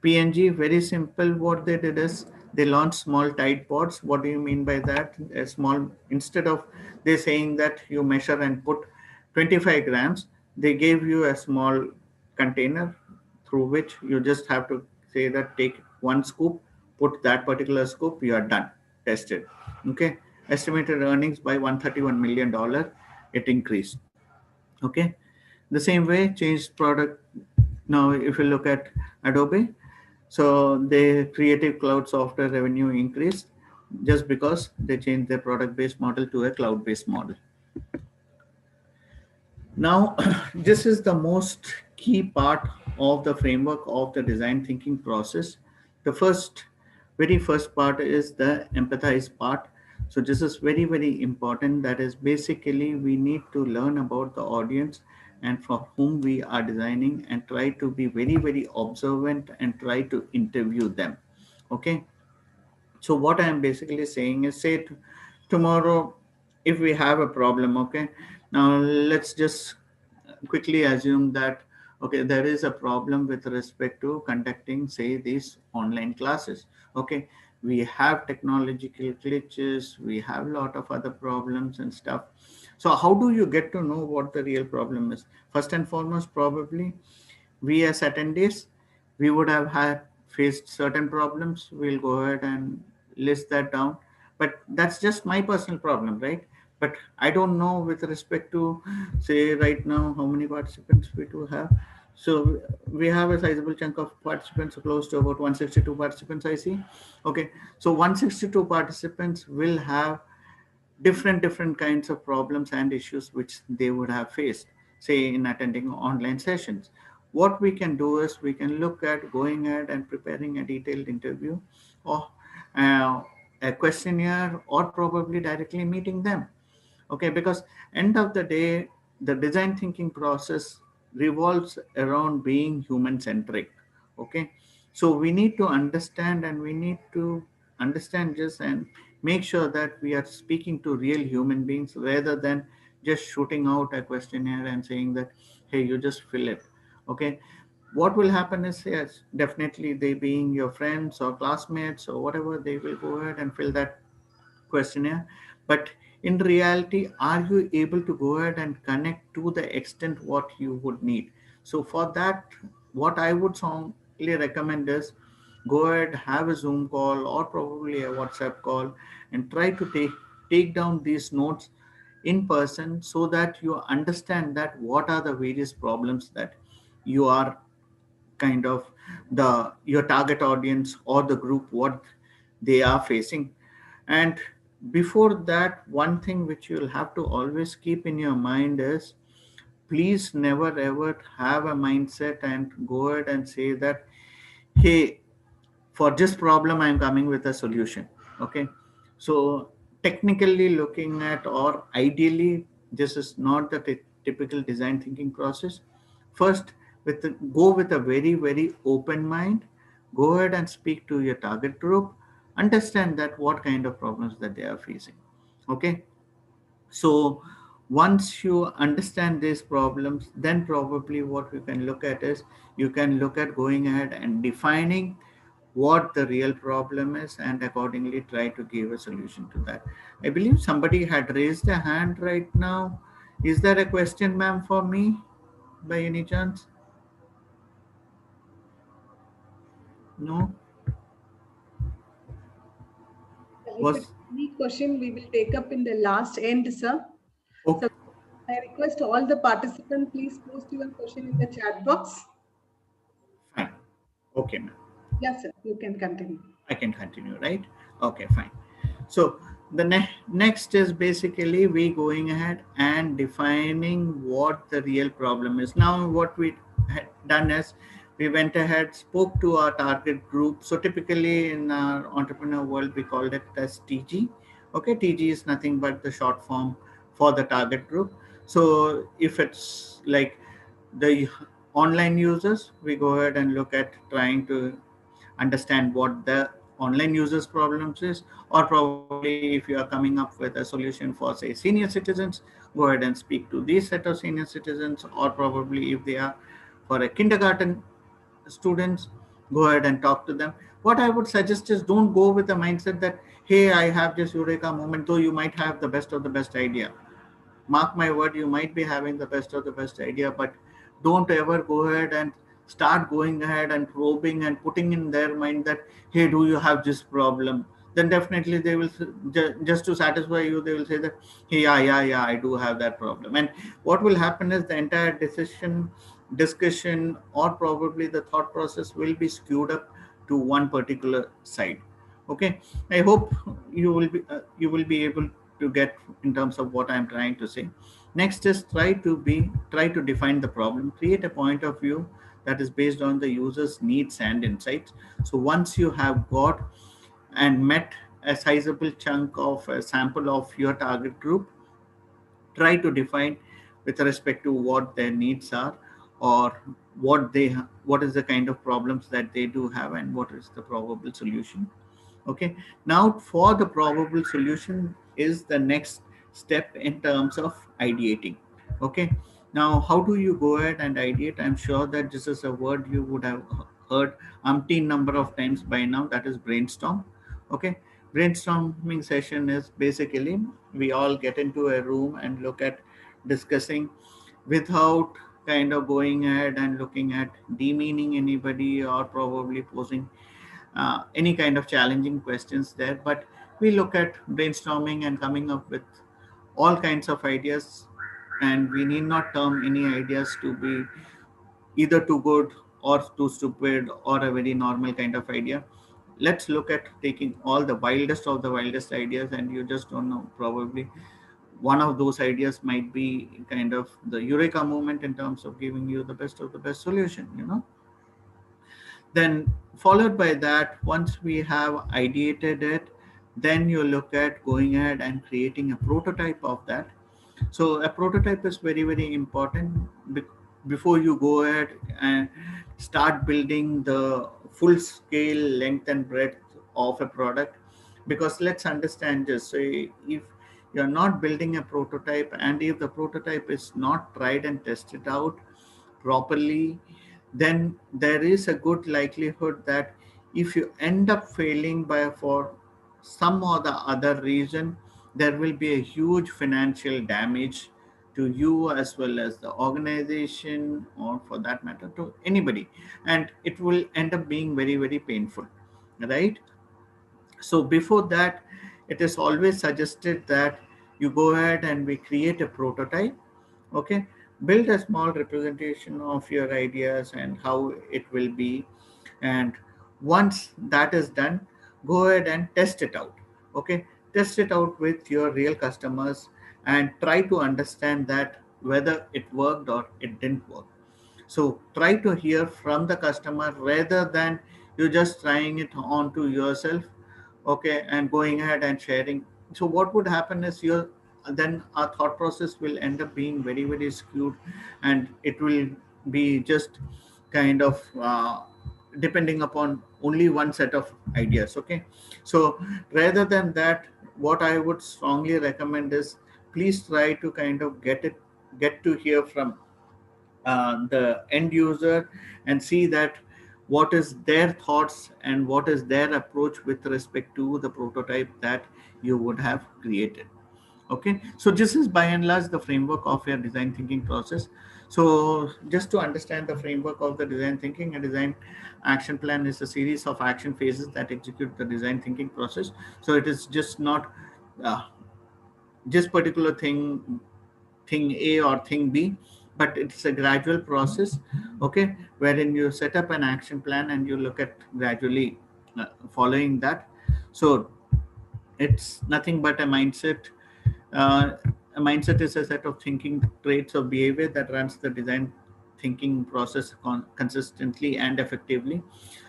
G: PNG, very simple. What they did is they launched small Tide Pods. What do you mean by that? A small, instead of they saying that you measure and put 25 grams, they gave you a small container through which you just have to say that take one scoop, put that particular scoop, you are done, tested. Okay. Estimated earnings by $131 million, it increased. Okay, the same way changed product. Now if you look at Adobe, so the creative cloud software revenue increased just because they changed their product based model to a cloud based model. Now, this is the most key part of the framework of the design thinking process. The very first part is the empathize part. So this is very, very important. That is basically we need to learn about the audience and for whom we are designing and try to be very, very observant and try to interview them. Okay. So what I am basically saying is, say tomorrow, if we have a problem, okay, now let's just quickly assume that, okay, there is a problem with respect to conducting, say, these online classes. Okay, we have technological glitches, we have a lot of other problems and stuff. So how do you get to know what the real problem is? First and foremost, probably we as attendees, we would have had faced certain problems. We'll go ahead and list that down, but that's just my personal problem, right? But I don't know with respect to, say, right now how many participants we do have. So we have a sizable chunk of participants, close to about 162 participants, I see. Okay, so 162 participants will have different kinds of problems and issues which they would have faced, say, in attending online sessions. What we can do is we can look at going ahead and preparing a detailed interview, or uh, a questionnaire, or probably directly meeting them. Okay, because end of the day, the design thinking process revolves around being human centric. Okay, so we need to understand, and we need to understand this and make sure that we are speaking to real human beings rather than just shooting out a questionnaire and saying that, hey, you just fill it. Okay, what will happen is, yes, definitely they being your friends or classmates or whatever, they will go ahead and fill that questionnaire. But in reality, are you able to go ahead and connect to the extent what you would need? So for that, what I would strongly recommend is go ahead, have a Zoom call or probably a WhatsApp call, and try to take down these notes in person, so that you understand that what are the various problems that you are kind of, the your target audience or the group, what they are facing. And before that, one thing which you'll have to always keep in your mind is, please never ever have a mindset and go ahead and say that, hey, for this problem I'm coming with a solution. Okay, so technically looking at, or ideally, this is not the typical design thinking process. First, go with a very, very open mind. Go ahead and speak to your target group, understand that what kind of problems that they are facing. Okay, so once you understand these problems, then probably what you can look at is, you can look at going ahead and defining what the real problem is and accordingly try to give a solution to that. I believe somebody had raised a hand right now. Is there a question, ma'am, for me by any chance? No?
A: If
G: Was
A: it's any question, we will take up in the last end, sir. So
G: okay,
A: I request all the participants, please post your question in the chat box.
G: fine. Okay, ma'am.
A: Yes, sir, you can continue.
G: I can continue, right? Okay, fine. So the next is basically we going ahead and defining what the real problem is. Now, what we had done is we went ahead, spoke to our target group. So typically in our entrepreneur world, we called it as TG. Okay, TG is nothing but the short form for the target group. So if it's like the online users, we go ahead and look at trying to understand what the online users problems is, or probably if you are coming up with a solution for, say, senior citizens, go ahead and speak to these set of senior citizens, or probably if they are for a kindergarten students, go ahead and talk to them. What I would suggest is, don't go with the mindset that, hey, I have this eureka moment, though you might have the best of the best idea. Mark my word, you might be having the best of the best idea, but don't ever go ahead and start going ahead and probing and putting in their mind that, hey, do you have this problem? Then definitely they will, just to satisfy you, they will say that, hey, yeah, I do have that problem. And what will happen is the entire decision, discussion, or probably the thought process will be skewed up to one particular side. Okay, I hope you will be able to get in terms of what I'm trying to say. Next is try to define the problem, create a point of view that is based on the user's needs and insights. So once you have got and met a sizable chunk of a sample of your target group, try to define with respect to what their needs are, or what is the kind of problems that they do have, and what is the probable solution. Okay, now for the probable solution is the next step in terms of ideating. Okay, now how do you go ahead and ideate? I'm sure that this is a word you would have heard umpteen number of times by now, that is brainstorm. Okay, brainstorming session is basically we all get into a room and look at discussing without kind of going ahead and looking at demeaning anybody or probably posing any kind of challenging questions there, but we look at brainstorming and coming up with all kinds of ideas, and we need not term any ideas to be either too good or too stupid or a very normal kind of idea. Let's look at taking all the wildest of the wildest ideas, and you just don't know, probably one of those ideas might be kind of the eureka moment in terms of giving you the best of the best solution, then followed by that, once we have ideated it, then you look at going ahead and creating a prototype of that. So a prototype is very, very important before you go ahead and start building the full scale length and breadth of a product. Because let's understand this. So if you're not building a prototype, and if the prototype is not tried and tested out properly, then there is a good likelihood that if you end up failing by for some or the other reason, there will be a huge financial damage to you as well as the organization, or for that matter to anybody, and it will end up being very, very painful, right? So before that, it is always suggested that you go ahead and we create a prototype. Okay, build a small representation of your ideas and how it will be, and once that is done, go ahead and test it out. Okay, test it out with your real customers and try to understand that whether it worked or it didn't work. So try to hear from the customer rather than you just trying it on to yourself, okay, and going ahead and sharing. So what would happen is your then our thought process will end up being very, very skewed, and it will be just kind of depending upon only one set of ideas. Okay, so rather than that, what I would strongly recommend is please try to kind of get to hear from the end user and see that what is their thoughts and what is their approach with respect to the prototype that you would have created. Okay, so this is by and large the framework of your design thinking process. So just to understand the framework of the design thinking, a design action plan is a series of action phases that execute the design thinking process. So it is just not uh, just particular thing A or thing B, but it's a gradual process, okay, wherein you set up an action plan and you look at gradually following that. So it's nothing but a mindset. Uh, a mindset is a set of thinking traits of behavior that runs the design thinking process consistently and effectively.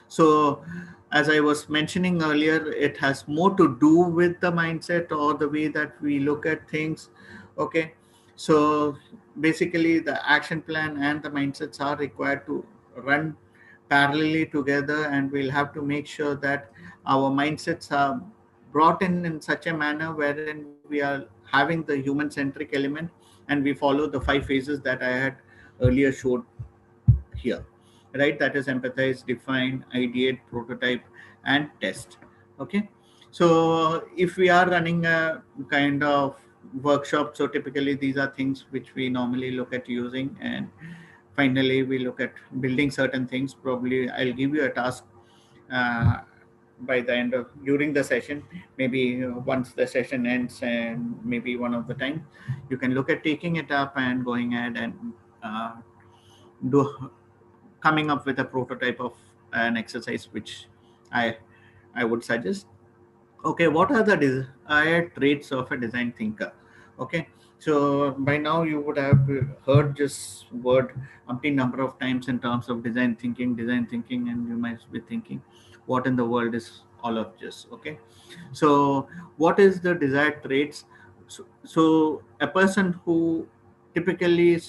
G: So, as I was mentioning earlier, it has more to do with the mindset or the way that we look at things. Okay, so basically, the action plan and the mindsets are required to run parallelly together, and we'll have to make sure that our mindsets are brought in such a manner wherein we are having the human centric element, and we follow the 5 phases that I had earlier showed here, right? That is empathize, define, ideate, prototype, and test. Okay, so if we are running a kind of workshop, so typically these are things which we normally look at using, and finally we look at building certain things. Probably I'll give you a task uh, by the end of during the session, maybe once the session ends, and maybe one of the time you can look at taking it up and going ahead and uh, do coming up with a prototype of an exercise which i I would suggest. Okay, what are the desired traits of a design thinker? Okay, so by now you would have heard this word umpteen number of times in terms of design thinking, and you might be thinking, what in the world is all of this? Okay, so what is the desired traits? So a person who typically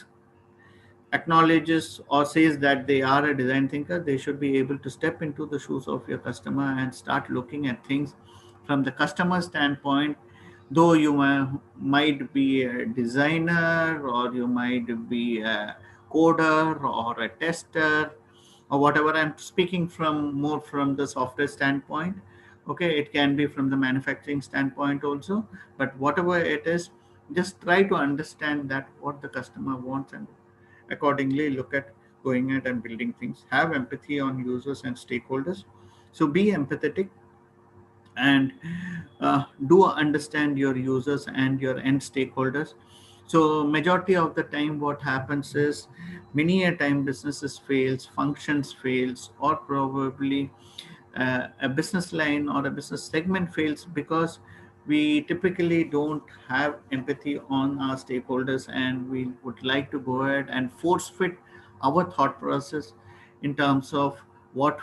G: acknowledges or says that they are a design thinker, they should be able to step into the shoes of your customer and start looking at things from the customer standpoint. Though you might be a designer, or you might be a coder or a tester, or whatever. I'm speaking from more from the software standpoint. Okay, it can be from the manufacturing standpoint also, but whatever it is, just try to understand that what the customer wants, and accordingly look at going ahead and building things. Have empathy on users and stakeholders. So be empathetic, and do understand your users and your end stakeholders. So majority of the time what happens is, many a time businesses fails, functions fails, or probably a business line or a business segment fails because we typically don't have empathy on our stakeholders, and we would like to go ahead and force fit our thought process in terms of what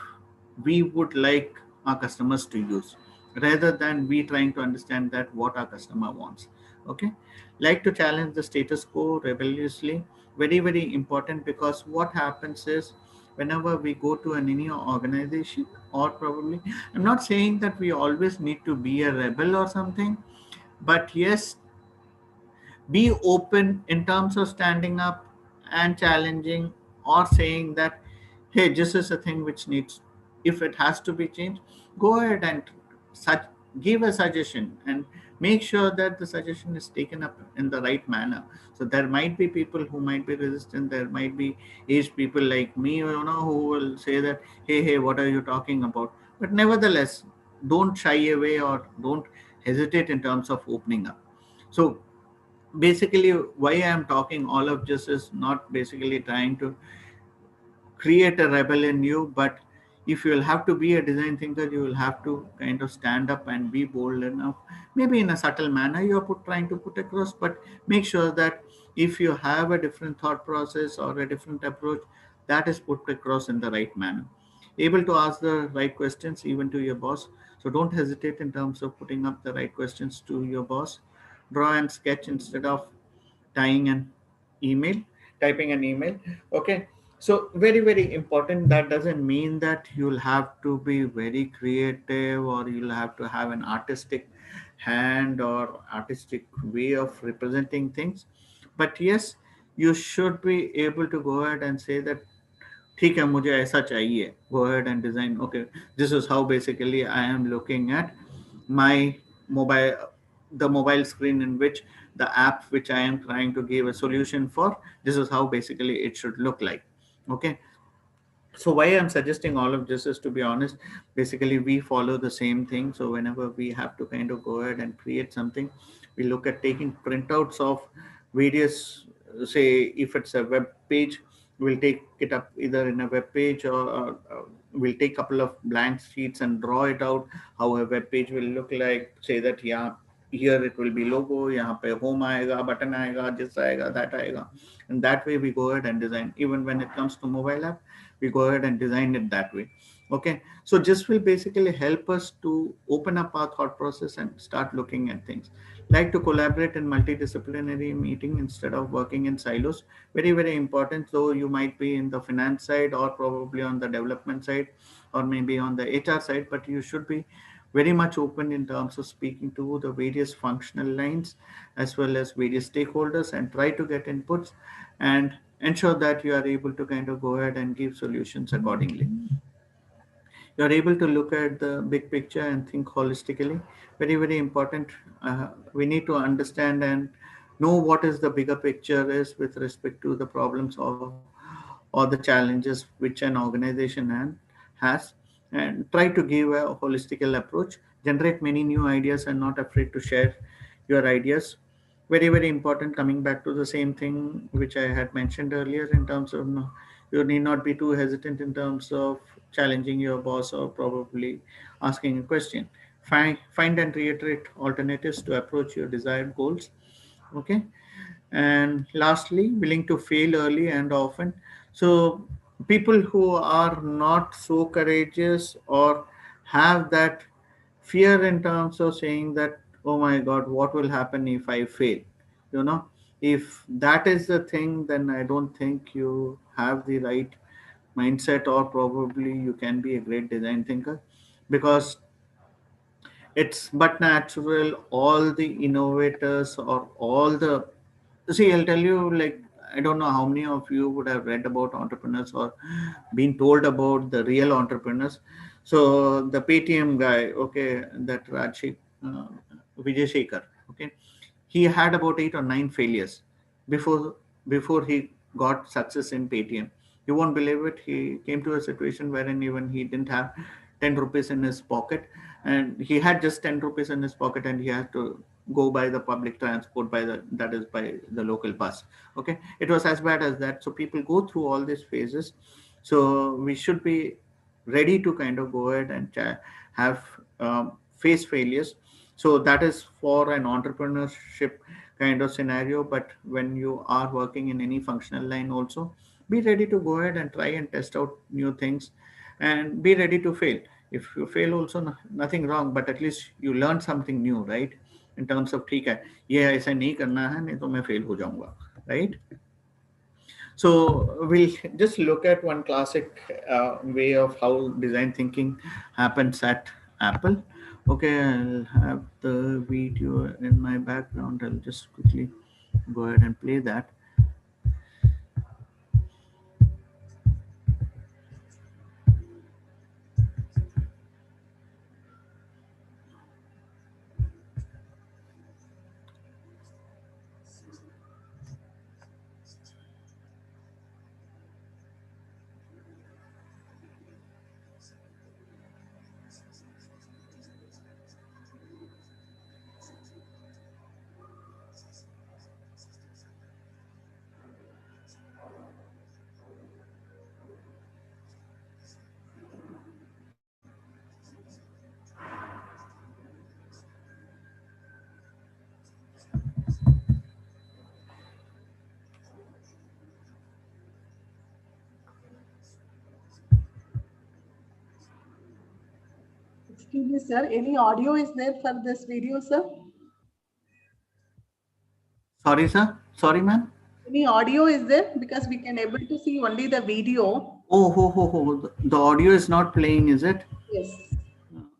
G: we would like our customers to use, rather than we trying to understand that what our customer wants. Okay, like to challenge the status quo rebelliously, very very important, because what happens is, whenever we go to an any organization, or probably, I'm not saying that we always need to be a rebel or something, but yes, be open in terms of standing up and challenging, or saying that, hey, this is a thing which needs, if it has to be changed, go ahead and such give a suggestion, and make sure that the suggestion is taken up in the right manner. So there might be people who might be resistant, there might be aged people like me, who will say that, hey, what are you talking about? But nevertheless, don't shy away, or don't hesitate in terms of opening up. So basically, why I am talking all of this is not basically trying to create a rebel in you, but if you will have to be a design thinker, you will have to kind of stand up and be bold enough, maybe in a subtle manner you are trying to put across, but make sure that if you have a different thought process or a different approach, that is put across in the right manner, able to ask the right questions even to your boss. So don't hesitate in terms of putting up the right questions to your boss. Draw and sketch instead of tying an email typing an email. Okay, so very very important. That doesn't mean that you'll have to be very creative, or you'll have to have an artistic hand or artistic way of representing things, but yes, you should be able to go ahead and say that, ठीक है मुझे ऐसा चाहिए, go ahead and design. Okay, this is how basically I am looking at my mobile, the mobile screen in which the app which I am trying to give a solution for, this is how basically it should look like. Okay, so why I'm suggesting all of this is, to be honest, basically we follow the same thing. So whenever we have to kind of go ahead and create something, we look at taking printouts of various, say if it's a web page, we'll take it up either in a web page, or we'll take a couple of blank sheets and draw it out how a web page will look like. Say that, yeah, here it will be logo, यहाँ पे home आएगा, button आएगा, this आएगा, that आएगा, and that way we go ahead and design. Even when it comes to mobile app, we go ahead and design it that way. Okay, so this will basically help us to open up our thought process and start looking at things. Like to collaborate in multidisciplinary meeting instead of working in silos, very very important. So you might be in the finance side, or probably on the development side, or maybe on the HR side, but you should be very much open in terms of speaking to the various functional lines as well as various stakeholders, and try to get inputs and ensure that you are able to kind of go ahead and give solutions accordingly. You are able to look at the big picture and think holistically. Very very important. We need to understand and know what is the bigger picture is with respect to the problems or the challenges which an organization has, and try to give a holistical approach. Generate many new ideas and not afraid to share your ideas. Very very important, coming back to the same thing which I had mentioned earlier in terms of, no, you need not be too hesitant in terms of challenging your boss, or probably asking a question. find and reiterate alternatives to approach your desired goals. Okay. And lastly, willing to fail early and often. So people who are not so courageous or have that fear in terms of saying that, oh my god, what will happen if I fail, you know, if that is the thing, then I don't think you have the right mindset, or probably you can be a great design thinker. Because it's but natural, all the innovators or all the, see, I'll tell you, like, I don't know how many of you would have read about entrepreneurs or been told about the real entrepreneurs. So the Paytm guy, okay, that uh, Vijay Shekhar, okay, he had about 8 or 9 failures before he got success in Paytm. You won't believe it. He came to a situation wherein even he didn't have 10 rupees in his pocket, and he had just 10 rupees in his pocket, and he had to go by the public transport, by the, that is by the local bus. Okay, it was as bad as that. So people go through all these phases. So we should be ready to kind of go ahead and have face failures. So that is for an entrepreneurship kind of scenario. But when you are working in any functional line also, be ready to go ahead and try and test out new things, and be ready to fail. If you fail also, nothing wrong, but at least you learn something new, right? In terms of, ठीक है, ये ऐसा नहीं करना है, नहीं तो मैं fail हो जाऊंगा, right? So we'll just look at one classic way of how design thinking happens at Apple. Okay, I'll have the video in my background. I'll just quickly go ahead and play that.
A: Excuse me, sir. Any audio is there for this video, sir?
G: Sorry, sir. Sorry, ma'am.
A: Any audio is there? Because we can able to see only the video.
G: Oh, the audio is not playing, is it?
A: Yes.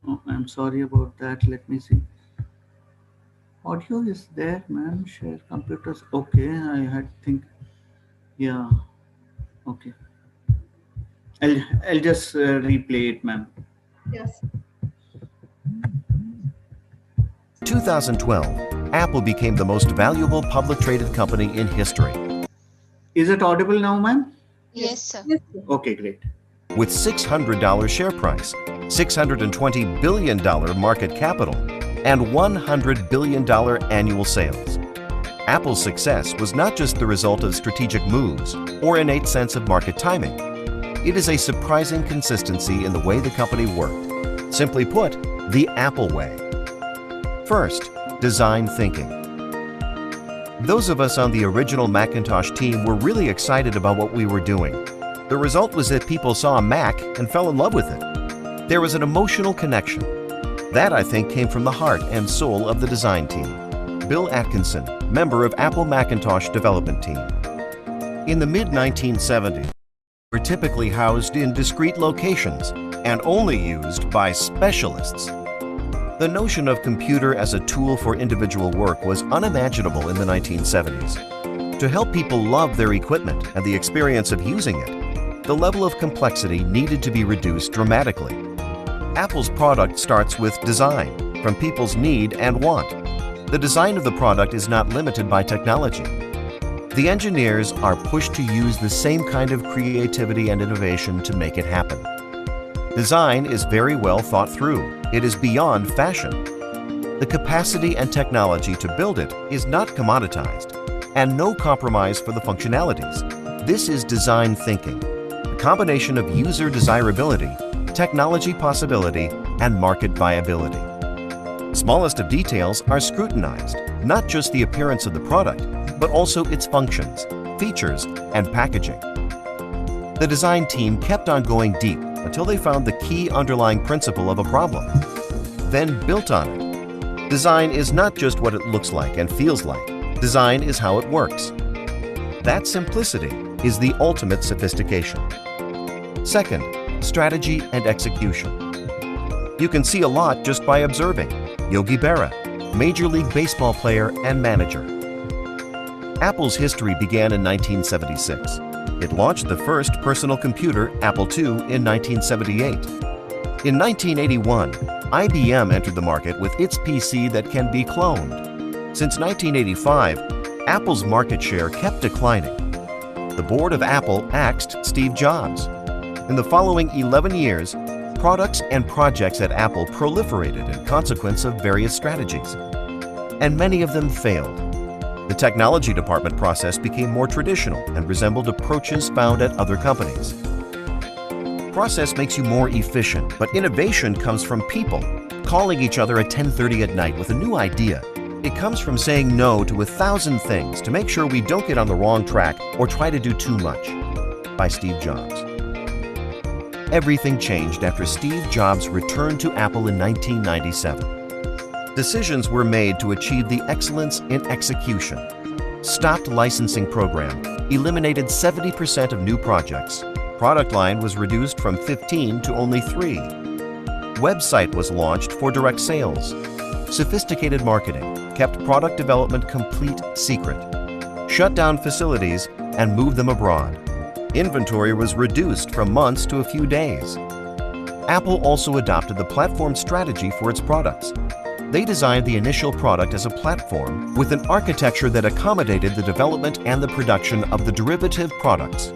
G: Oh, I'm sorry about that. Let me see. Audio is there, ma'am. Share computers. Okay, I had think. Yeah. Okay. I'll just replay it, ma'am.
A: Yes.
H: 2012, Apple became the most valuable public traded company in history.
G: Is it audible now, ma'am?
F: Yes, sir.
A: Yes, sir.
G: Okay, great.
H: With $600 share price, $620 billion market capital, and $100 billion annual sales. Apple's success was not just the result of strategic moves or innate sense of market timing. It is a surprising consistency in the way the company worked. Simply put, the Apple way. First, design thinking. Those of us on the original Macintosh team were really excited about what we were doing. The result was that people saw a Mac and fell in love with it. There was an emotional connection. That, I think, came from the heart and soul of the design team. Bill Atkinson, member of Apple Macintosh development team. In the mid-1970s, were typically housed in discrete locations and only used by specialists. The notion of computer as a tool for individual work was unimaginable in the 1970s. To help people love their equipment and the experience of using it, the level of complexity needed to be reduced dramatically. Apple's product starts with design, from people's need and want. The design of the product is not limited by technology. The engineers are pushed to use the same kind of creativity and innovation to make it happen. Design is very well thought through. It is beyond fashion. The capacity and technology to build it is not commoditized, and no compromise for the functionalities. This is design thinking, a combination of user desirability, technology possibility, and market viability. Smallest of details are scrutinized, not just the appearance of the product, but also its functions, features, and packaging. The design team kept on going deep until they found the key underlying principle of a problem, then built on it. Design is not just what it looks like and feels like. Design is how it works. That simplicity is the ultimate sophistication. Second, strategy and execution. You can see a lot just by observing. Yogi Berra, Major League Baseball player and manager. Apple's history began in 1976. It launched the first personal computer, Apple II, in 1978. In 1981, IBM entered the market with its PC that can be cloned. Since 1985, Apple's market share kept declining. The board of Apple axed Steve Jobs. In the following 11 years, products and projects at Apple proliferated in consequence of various strategies, and many of them failed. The technology department process became more traditional and resembled approaches found at other companies. Process makes you more efficient, but innovation comes from people calling each other at 10:30 at night with a new idea. It comes from saying no to 1,000 things to make sure we don't get on the wrong track or try to do too much. By Steve Jobs. Everything changed after Steve Jobs returned to Apple in 1997. Decisions were made to achieve the excellence in execution. Stopped licensing program, eliminated 70% of new projects. Product line was reduced from 15 to only 3. Website was launched for direct sales. Sophisticated marketing kept product development complete secret. Shut down facilities and moved them abroad. Inventory was reduced from months to a few days. Apple also adopted the platform strategy for its products. They designed the initial product as a platform with an architecture that accommodated the development and the production of the derivative products.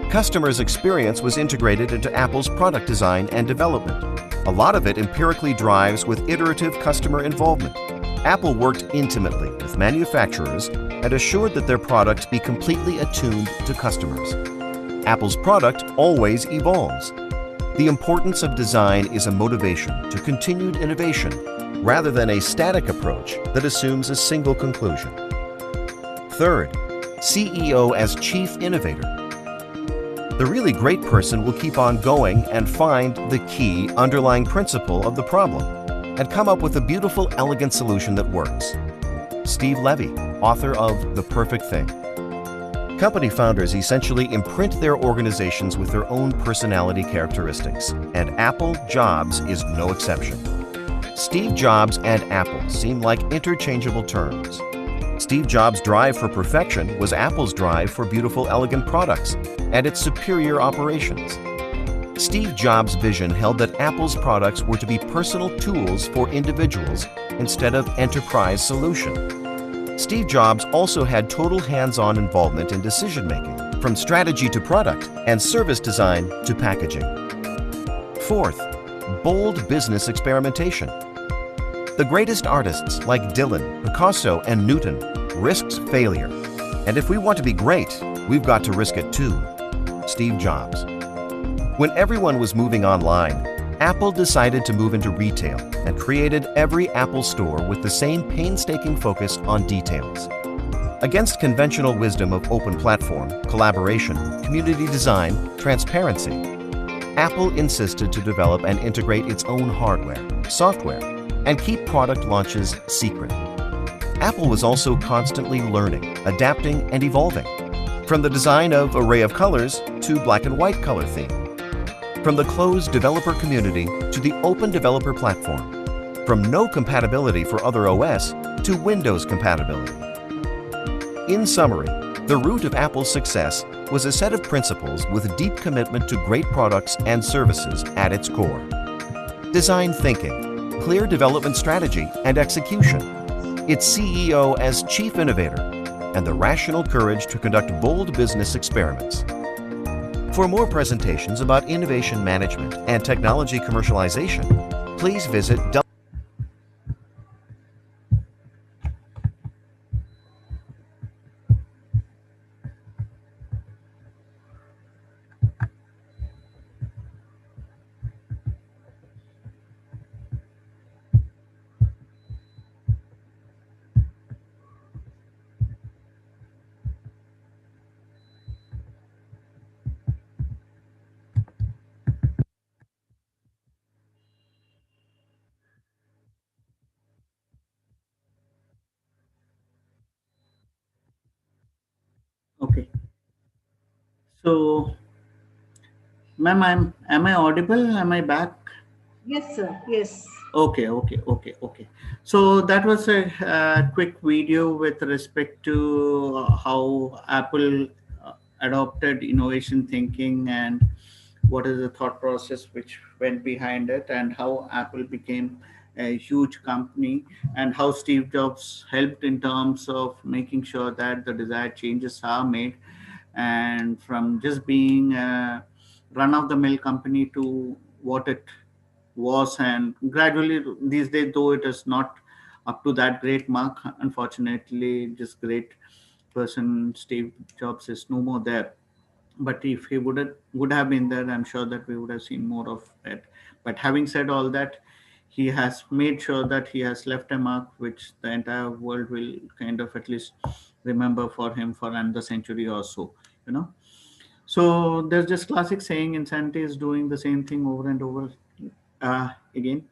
H: Customers' experience was integrated into Apple's product design and development. A lot of it empirically drives with iterative customer involvement. Apple worked intimately with manufacturers and assured that their products be completely attuned to customers. Apple's product always evolves. The importance of design is a motivation to continued innovation rather than a static approach that assumes a single conclusion. Third, CEO as chief innovator. The really great person will keep on going and find the key underlying principle of the problem and come up with a beautiful, elegant solution that works. Steve Levy, author of The Perfect Thing. Company founders essentially imprint their organizations with their own personality characteristics, and Apple Jobs is no exception. Steve Jobs and Apple seem like interchangeable terms. Steve Jobs' drive for perfection was Apple's drive for beautiful, elegant products and its superior operations. Steve Jobs' vision held that Apple's products were to be personal tools for individuals instead of enterprise solution. Steve Jobs also had total hands-on involvement in decision-making, from strategy to product and service design to packaging. Fourth, bold business experimentation. The greatest artists like Dylan, Picasso, and Newton risked failure. And if we want to be great, we've got to risk it too. Steve Jobs. When everyone was moving online, Apple decided to move into retail and created every Apple store with the same painstaking focus on details. Against conventional wisdom of open platform, collaboration, community design, transparency, Apple insisted to develop and integrate its own hardware, software, and keep product launches secret. Apple was also constantly learning, adapting, and evolving, from the design of array of colors to black and white color theme, from the closed developer community to the open developer platform, from no compatibility for other OS to Windows compatibility. In summary, the root of Apple's success was a set of principles with a deep commitment to great products and services at its core. Design thinking, clear development strategy and execution, its CEO as chief innovator, and the rational courage to conduct bold business experiments. For more presentations about innovation management and technology commercialization, please visit
G: So, ma'am, am I audible? Am I back?
A: Yes, sir. Yes.
G: Okay. So that was a quick video with respect to how Apple adopted innovation thinking and what is the thought process which went behind it, and how Apple became a huge company, and how Steve Jobs helped in terms of making sure that the desired changes are made, and from just being a run of the mill company to what it was. And gradually these days, though it is not up to that great mark, unfortunately, this great person Steve Jobs is no more there. But if he would have been there, I'm sure that we would have seen more of it. But having said all that, he has made sure that he has left a mark which the entire world will kind of at least remember for him for another century or so, you know. So there's this classic saying, insanity is doing the same thing over and over again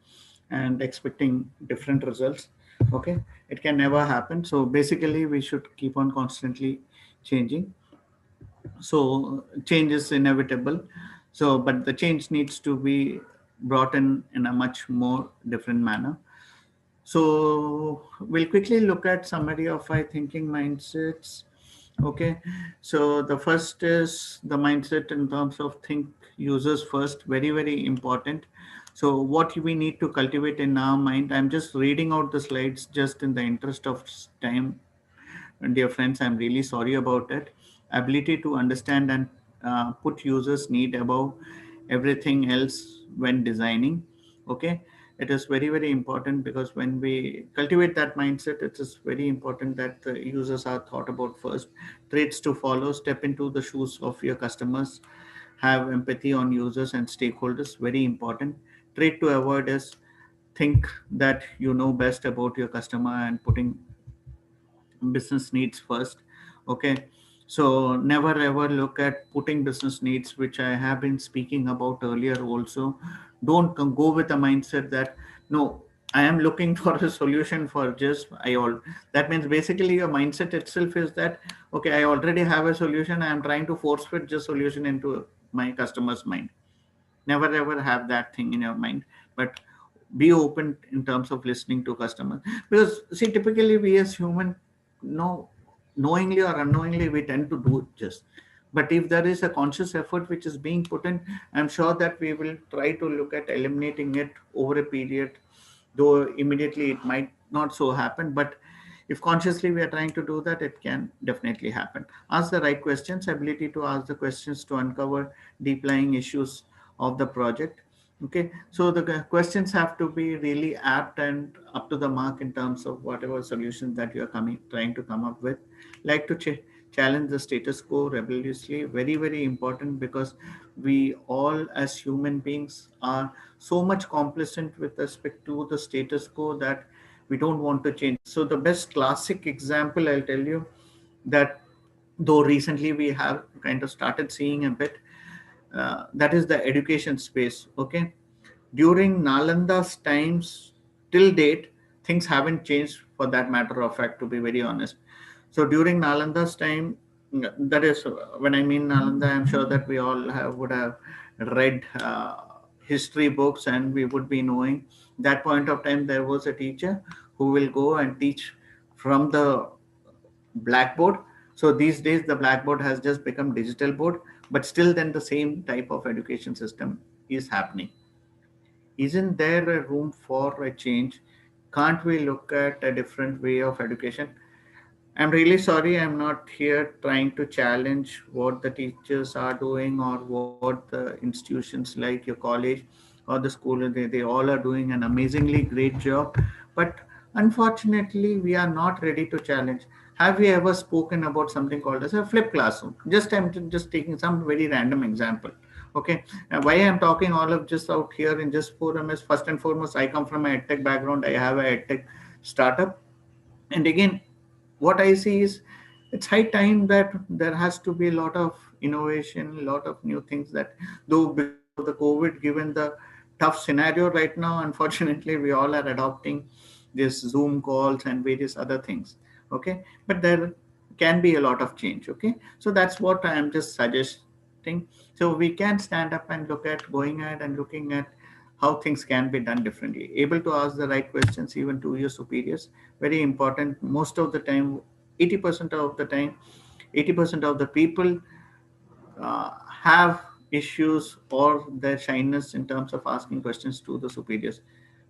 G: and expecting different results. Okay, it can never happen. So basically we should keep on constantly changing. So change is inevitable. So but the change needs to be brought in a much more different manner. So we'll quickly look at summary of five thinking mindsets. Okay, so the first is the mindset in terms of think users first, very, very important. So what we need to cultivate in our mind, I'm just reading out the slides just in the interest of time. And dear friends, I'm really sorry about it. Ability to understand and put users need above everything else when designing. Okay, it is very, very important, because when we cultivate that mindset, it is very important that the users are thought about first. Traits to follow: step into the shoes of your customers, have empathy on users and stakeholders, very important. Trait to avoid is think that you know best about your customer and putting business needs first. Okay, so never ever look at putting business needs, which I have been speaking about earlier also. Don't go with a mindset that no, I am looking for a solution for just I all. That means basically your mindset itself is that okay, I already have a solution, I am trying to force fit just solution into my customer's mind. Never ever have that thing in your mind, but be open in terms of listening to customers. Because see, typically we as human know, knowingly or unknowingly, we tend to do it just. But if there is a conscious effort which is being put in, I'm sure that we will try to look at eliminating it over a period, though immediately it might not so happen. But if consciously we are trying to do that, it can definitely happen. Ask the right questions. Ability to ask the questions to uncover deep lying issues of the project. Okay, so the questions have to be really apt and up to the mark in terms of whatever solutions that you are trying to come up with. Like to challenge the status quo rebelliously, very, very important, because we all as human beings are so much complacent with respect to the status quo that we don't want to change. So the best classic example I'll tell you, that though recently we have kind of started seeing a bit, that is the education space. Okay, during Nalanda's times till date, things haven't changed for that matter of fact, to be very honest. So during Nalanda's time, that is when I mean Nalanda, I'm sure that we all would have read history books, and we would be knowing that point of time there was a teacher who will go and teach from the blackboard. So these days the blackboard has just become digital board, but still then the same type of education system is happening. Isn't there a room for a change? Can't we look at a different way of education? I'm really sorry, I'm not here trying to challenge what the teachers are doing or what the institutions like your college or the school, they all are doing an amazingly great job. But unfortunately, we are not ready to challenge. Have we ever spoken about something called as a flip classroom? I'm just taking some very random example. Okay, why I'm talking all of just out here in just forum is, first and foremost, I come from a edtech background. I have a edtech startup, and again, what I see is it's high time that there has to be a lot of innovation, a lot of new things that, though because of the COVID, given the tough scenario right now, unfortunately, we all are adopting this Zoom calls and various other things. Okay, but there can be a lot of change. Okay, so that's what I am just thing. So we can stand up and look at going ahead and looking at how things can be done differently. Able to ask the right questions even to your superiors, very important. Most of the time, 80% of the time, 80% of the people have issues or their shyness in terms of asking questions to the superiors,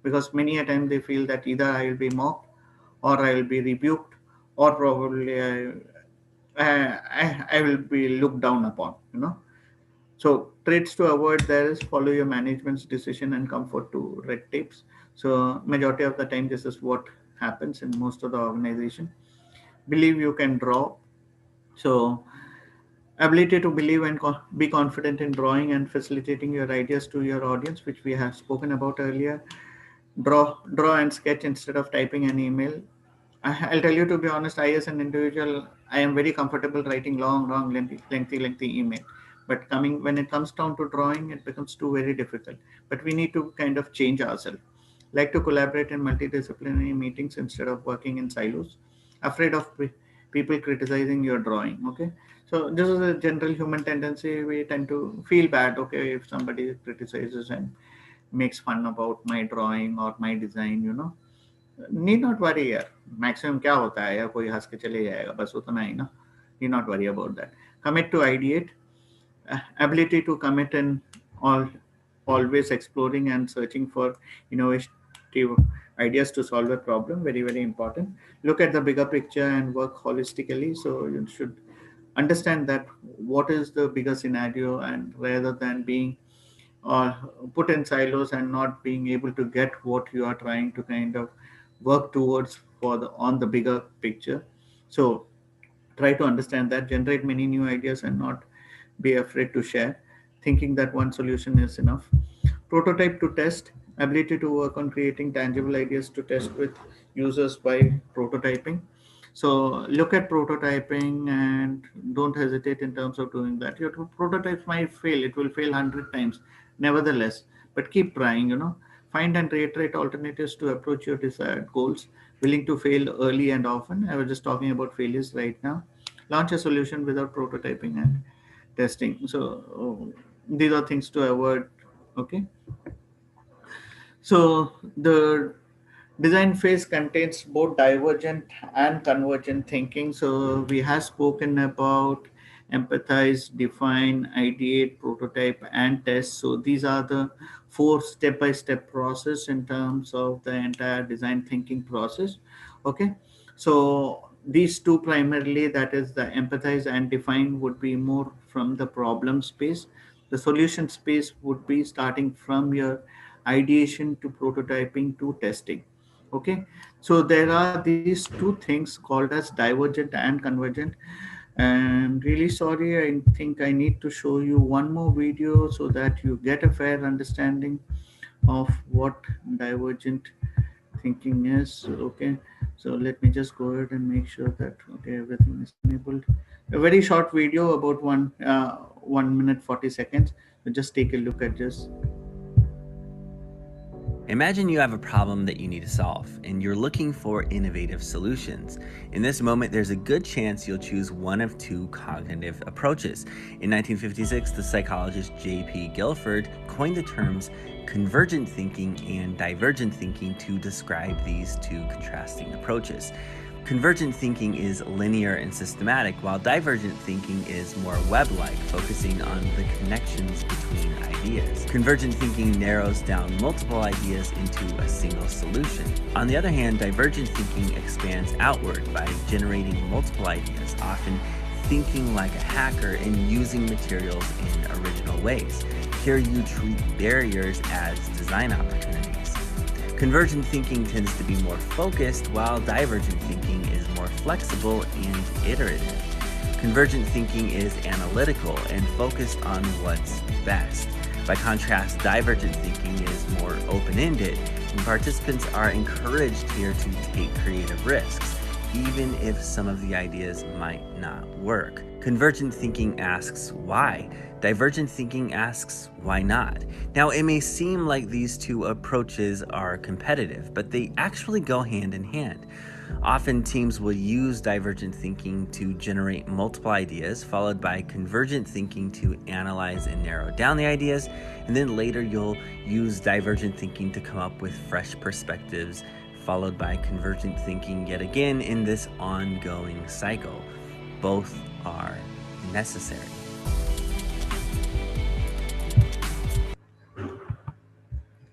G: because many a time they feel that either I will be mocked or I will be rebuked, or probably I will be looked down upon, you know. So traits to avoid there is follow your management's decision and comfort to red tapes. So majority of the time this is what happens in most of the organization. Believe you can draw. So ability to believe and be confident in drawing and facilitating your ideas to your audience, which we have spoken about earlier. Draw and sketch instead of typing an email. I'll tell you, to be honest, I as an individual, I am very comfortable writing long, lengthy email. But coming when it comes down to drawing, it becomes too very difficult. But we need to kind of change ourselves. Like to collaborate in multidisciplinary meetings instead of working in silos. Afraid of people criticizing your drawing. Okay, so this is a general human tendency. We tend to feel bad. Okay, if somebody criticizes and makes fun about my drawing or my design, you know, need not worry यार, maximum क्या होता है यार, कोई हंस के चले जाएगा, बस उतना ही ना. Need not worry about that. Commit to ideate. Ability to commit and all, always exploring and searching for innovative ideas to solve a problem, very important. Look at the bigger picture and work holistically. So you should understand that what is the bigger scenario, and rather than being put in silos and not being able to get what you are trying to kind of work towards for the on the bigger picture. So try to understand that, generate many new ideas and not be afraid to share, thinking that one solution is enough. Prototype to test. Ability to work on creating tangible ideas to test with users by prototyping. So look at prototyping and don't hesitate in terms of doing that. Your prototypes might fail. It will fail 100 times, nevertheless, but keep trying, you know. Find and reiterate alternatives to approach your desired goals. Willing to fail early and often. I was just talking about failures right now. Launch a solution without prototyping and testing. So these are things to avoid. Okay. So the design phase contains both divergent and convergent thinking. So we have spoken about empathize, define, ideate, prototype, and test. So these are the 4 step-by-step process in terms of the entire design thinking process. Okay. So these two primarily, that is the empathize and define, would be more from the problem space. The solution space would be starting from your ideation to prototyping to testing. Okay, so there are these two things called as divergent and convergent. And really sorry, I think I need to show you one more video so that you get a fair understanding of what divergent thinking is. Okay, so let me just go ahead and make sure that okay, everything is enabled. A very short video, about 1 minute 40 seconds. So just take a look at this.
I: Imagine you have a problem that you need to solve, and you're looking for innovative solutions. In this moment, there's a good chance you'll choose one of 2 cognitive approaches. In 1956, the psychologist J.P. Guilford coined the terms convergent thinking and divergent thinking to describe these 2 contrasting approaches. Convergent thinking is linear and systematic, while divergent thinking is more web-like, focusing on the connections between ideas. Convergent thinking narrows down multiple ideas into a single solution. On the other hand, divergent thinking expands outward by generating multiple ideas, often thinking like a hacker and using materials in original ways. Here you treat barriers as design opportunities. Convergent thinking tends to be more focused, while divergent thinking is more flexible and iterative. Convergent thinking is analytical and focused on what's best. By contrast, divergent thinking is more open-ended, and participants are encouraged here to take creative risks, even if some of the ideas might not work. Convergent thinking asks why. Divergent thinking asks why not. Now, it may seem like these 2 approaches are competitive, but they actually go hand in hand. Often, teams will use divergent thinking to generate multiple ideas, followed by convergent thinking to analyze and narrow down the ideas. And then later, you'll use divergent thinking to come up with fresh perspectives, followed by convergent thinking yet again in this ongoing cycle. Both are necessary.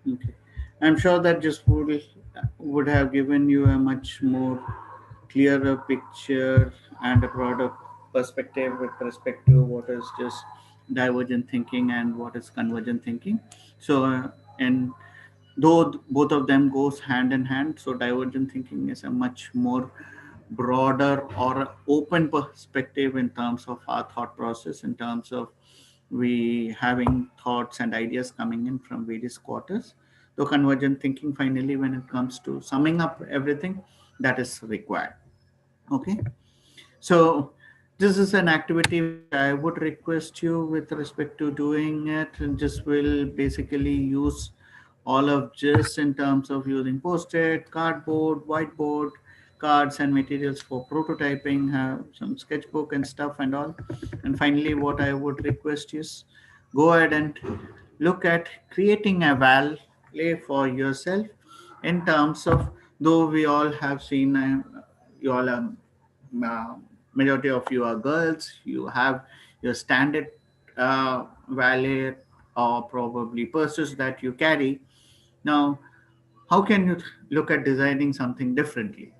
G: Okay. I'm sure that just would have given you a much more clearer picture and a broader perspective with respect to what is just divergent thinking and what is convergent thinking. So, and though both of them goes hand in hand, so divergent thinking is a much more broader or open perspective in terms of our thought process, in terms of we having thoughts and ideas coming in from various quarters. So convergent thinking, finally, when it comes to summing up everything, that is required. Okay. So this is an activity which I would request you with respect to doing it, and just will basically use all of this in terms of using post-it, cardboard, whiteboard, cards and materials for prototyping, have some sketchbook and stuff and all. And finally, what I would request is go ahead and look at creating a valet for yourself in terms of, though we all have seen, you all uh, majority of you are girls, you have your standard valet or probably purses that you carry. Now, how can you look at designing something differently?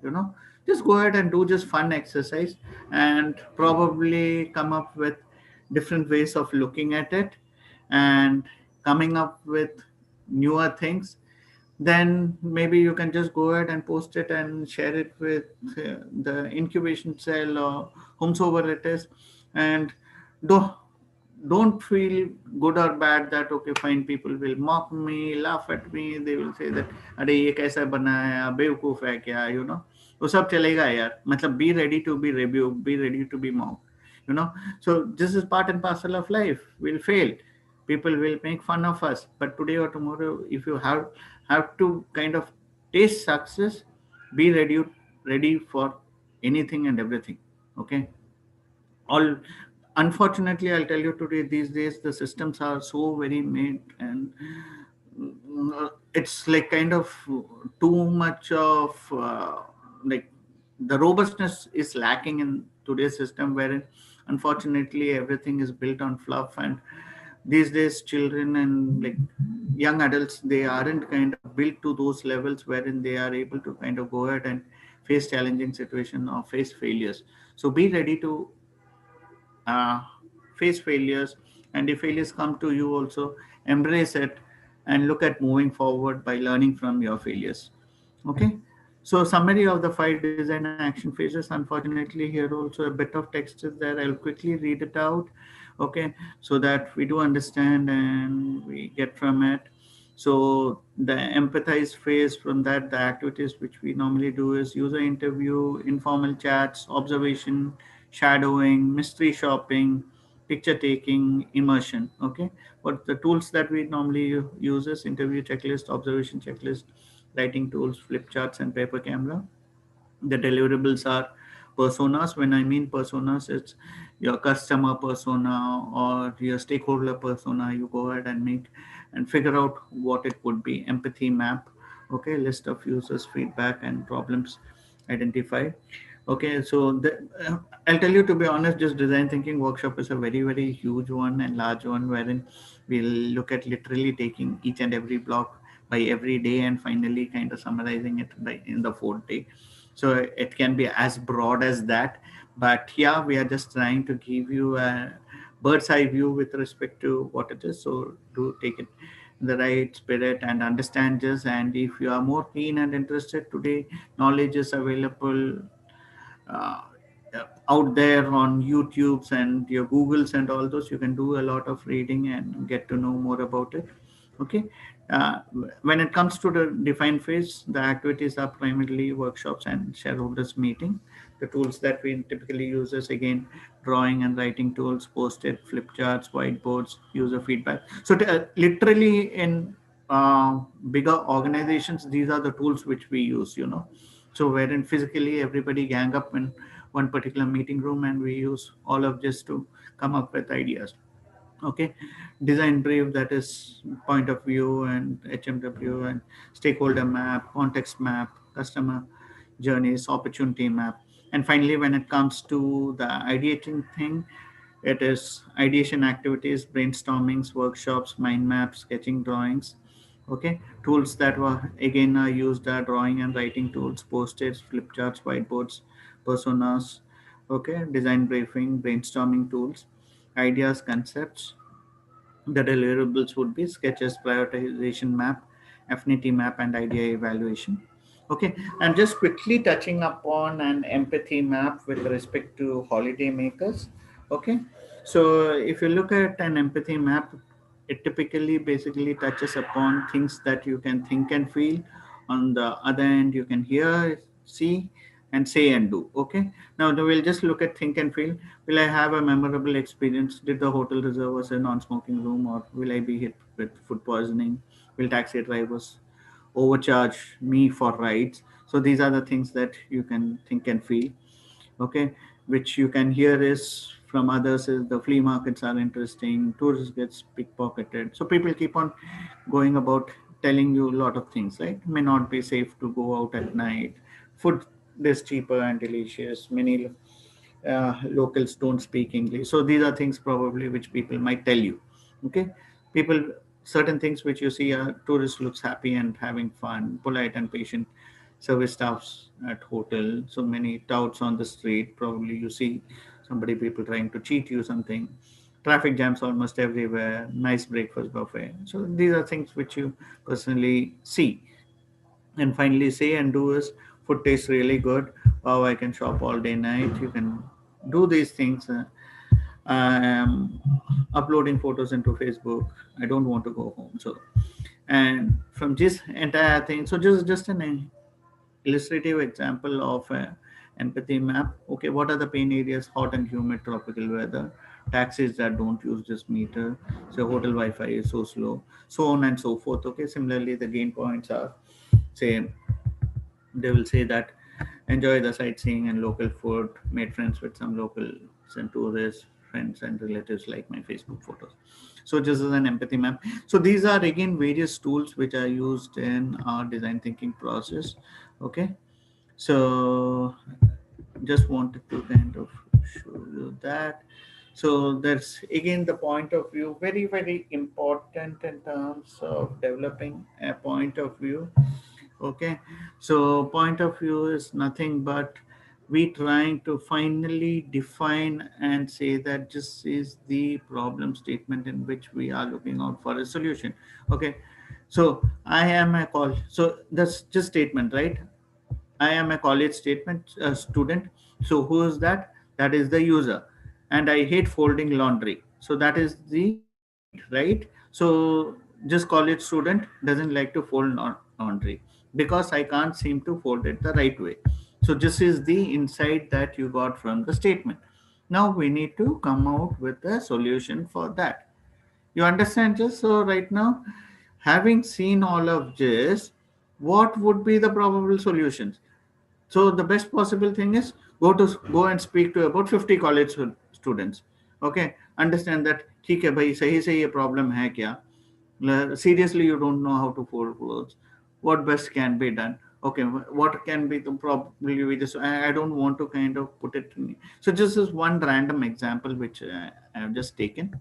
G: Just go ahead and do just fun exercise and probably come up with different ways of looking at it and coming up with newer things. Then maybe you can just go ahead and post it and share it with the incubation cell or whomsoever it is. And do don't feel good or bad that okay fine, people will mock me, laugh at me, they will say that अरे ये कैसा बनाया, बेवकूफ है क्या, वो सब चलेगा यार. मतलब be ready to be rebuked, be ready to be mocked. So this is part and parcel of life. We'll fail, people will make fun of us, but today or tomorrow, if you have to kind of taste success, be ready for anything and everything. Okay. All, unfortunately, I'll tell you, today these days the systems are so very made, and it's like kind of too much of like the robustness is lacking in today's system, wherein unfortunately everything is built on fluff. And these days children and like young adults, they aren't kind of built to those levels wherein they are able to kind of go ahead and face challenging situation or face failures. So be ready to uh, face failures, and if failures come to you also, embrace it and look at moving forward by learning from your failures. Okay. So summary of the 5 design action phases. Unfortunately, here also a bit of text is there. I'll quickly read it out. Okay. So that we do understand and we get from it. So the empathize phase, from that, the activities which we normally do is user interview, informal chats, observation, shadowing, mystery shopping, picture taking, immersion. Okay. What the tools that we normally use is interview checklist, observation checklist, writing tools, flip charts, and paper camera. The deliverables are personas. When I mean personas, it's your customer persona or your stakeholder persona. You go ahead and make and figure out what it would be. Empathy map. Okay. List of users feedback and problems identified. Okay. So I'll tell you, to be honest, just design thinking workshop is a very, very huge one and large one, wherein we'll look at literally taking each and every block by every day and finally kind of summarizing it by in the fourth day. So it can be as broad as that, but yeah, we are just trying to give you a bird's eye view with respect to what it is. So do take it in the right spirit and understand this. And if you are more keen and interested, today knowledge is available uh, out there on YouTube's and your Googles and all those. You can do a lot of reading and get to know more about it. Okay. uh, when it comes to the defined phase, the activities are primarily workshops and shareholders meeting. The tools that we typically use is again drawing and writing tools, post-it, flip charts, whiteboards, user feedback. So literally in bigger organizations, these are the tools which we use. So wherein physically everybody gang up in one particular meeting room and we use all of this to come up with ideas. Okay, design brief, that is point of view and HMW and stakeholder map, context map, customer journeys, opportunity map. And finally, when it comes to the ideating thing, it is ideation activities, brainstormings, workshops, mind maps, sketching, drawings. Okay, tools that were again are used are drawing and writing tools, post-its, flip charts, whiteboards, personas. Okay, design briefing, brainstorming tools, ideas, concepts. The deliverables would be sketches, prioritization map, affinity map, and idea evaluation. Okay, I'm just quickly touching upon an empathy map with respect to holiday makers. Okay, so if you look at an empathy map, it typically basically touches upon things that you can think and feel. On the other end, you can hear, see, and say and do. Okay, now we'll just look at think and feel. Will I have a memorable experience? Did the hotel reserve us a non-smoking room, or will I be hit with food poisoning? Will taxi drivers overcharge me for rides? So these are the things that you can think and feel. Okay, which you can hear is from others is the flea markets are interesting, tourists gets pickpocketed. So people keep on going about telling you a lot of things, right? May not be safe to go out at night. Food is cheaper and delicious. Many locals don't speak English. So these are things probably which people might tell you. Okay, people, certain things which you see are tourist looks happy and having fun, polite and patient service staffs at hotel. So many touts on the street. Probably you see somebody, people trying to cheat you something. Traffic jams almost everywhere. Nice breakfast buffet. So these are things which you personally see. And finally, say and do is food tastes really good. Oh, I can shop all day night. You can do these things. I am uploading photos into Facebook. I don't want to go home. So, and from this entire thing, so just an illustrative example of a empathy map. Okay, what are the pain areas? Hot and humid tropical weather, taxis that don't use this meter, so hotel Wi-Fi is so slow, so on and so forth. Okay, similarly, the gain points are, say, they will say that enjoy the sightseeing and local food, made friends with some locals and tourists, friends and relatives like my Facebook photos. So this is an empathy map. So these are again various tools which are used in our design thinking process. Okay, so just wanted to kind of show you that. So that's again the point of view, very very important in terms of developing a point of view. Okay, so point of view is nothing but we trying to finally define and say that this is the problem statement in which we are looking out for a solution. Okay, so I am a call, so that's just statement, right? I am a college statement student. So who is that? That is the user. And I hate folding laundry. So that is the need, right? So just college student doesn't like to fold laundry because I can't seem to fold it the right way. So this is the insight that you got from the statement. Now we need to come out with a solution for that. You understand? Just so right now, having seen all of this, what would be the probable solutions? So the best possible thing is go and speak to about 50 college students. Okay, understand that. ठीक है भाई, सही से ये problem है क्या? Seriously, you don't know how to fold clothes. What best can be done? Okay, what can be the probably we just I don't want to kind of put it. So this is one random example which I have just taken.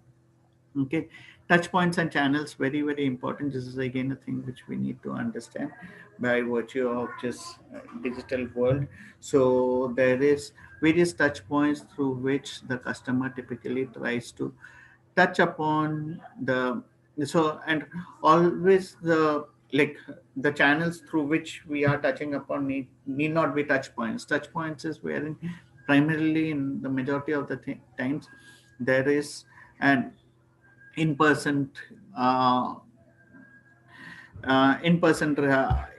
G: Okay, touch points and channels, very very important. This is again a thing which we need to understand by virtue of just digital world. So there is various touch points through which the customer typically tries to touch upon the, so and always the, like, the channels through which we are touching upon need not be touch points. Touch points is wherein primarily in the majority of the times there is an in-person uh, in-person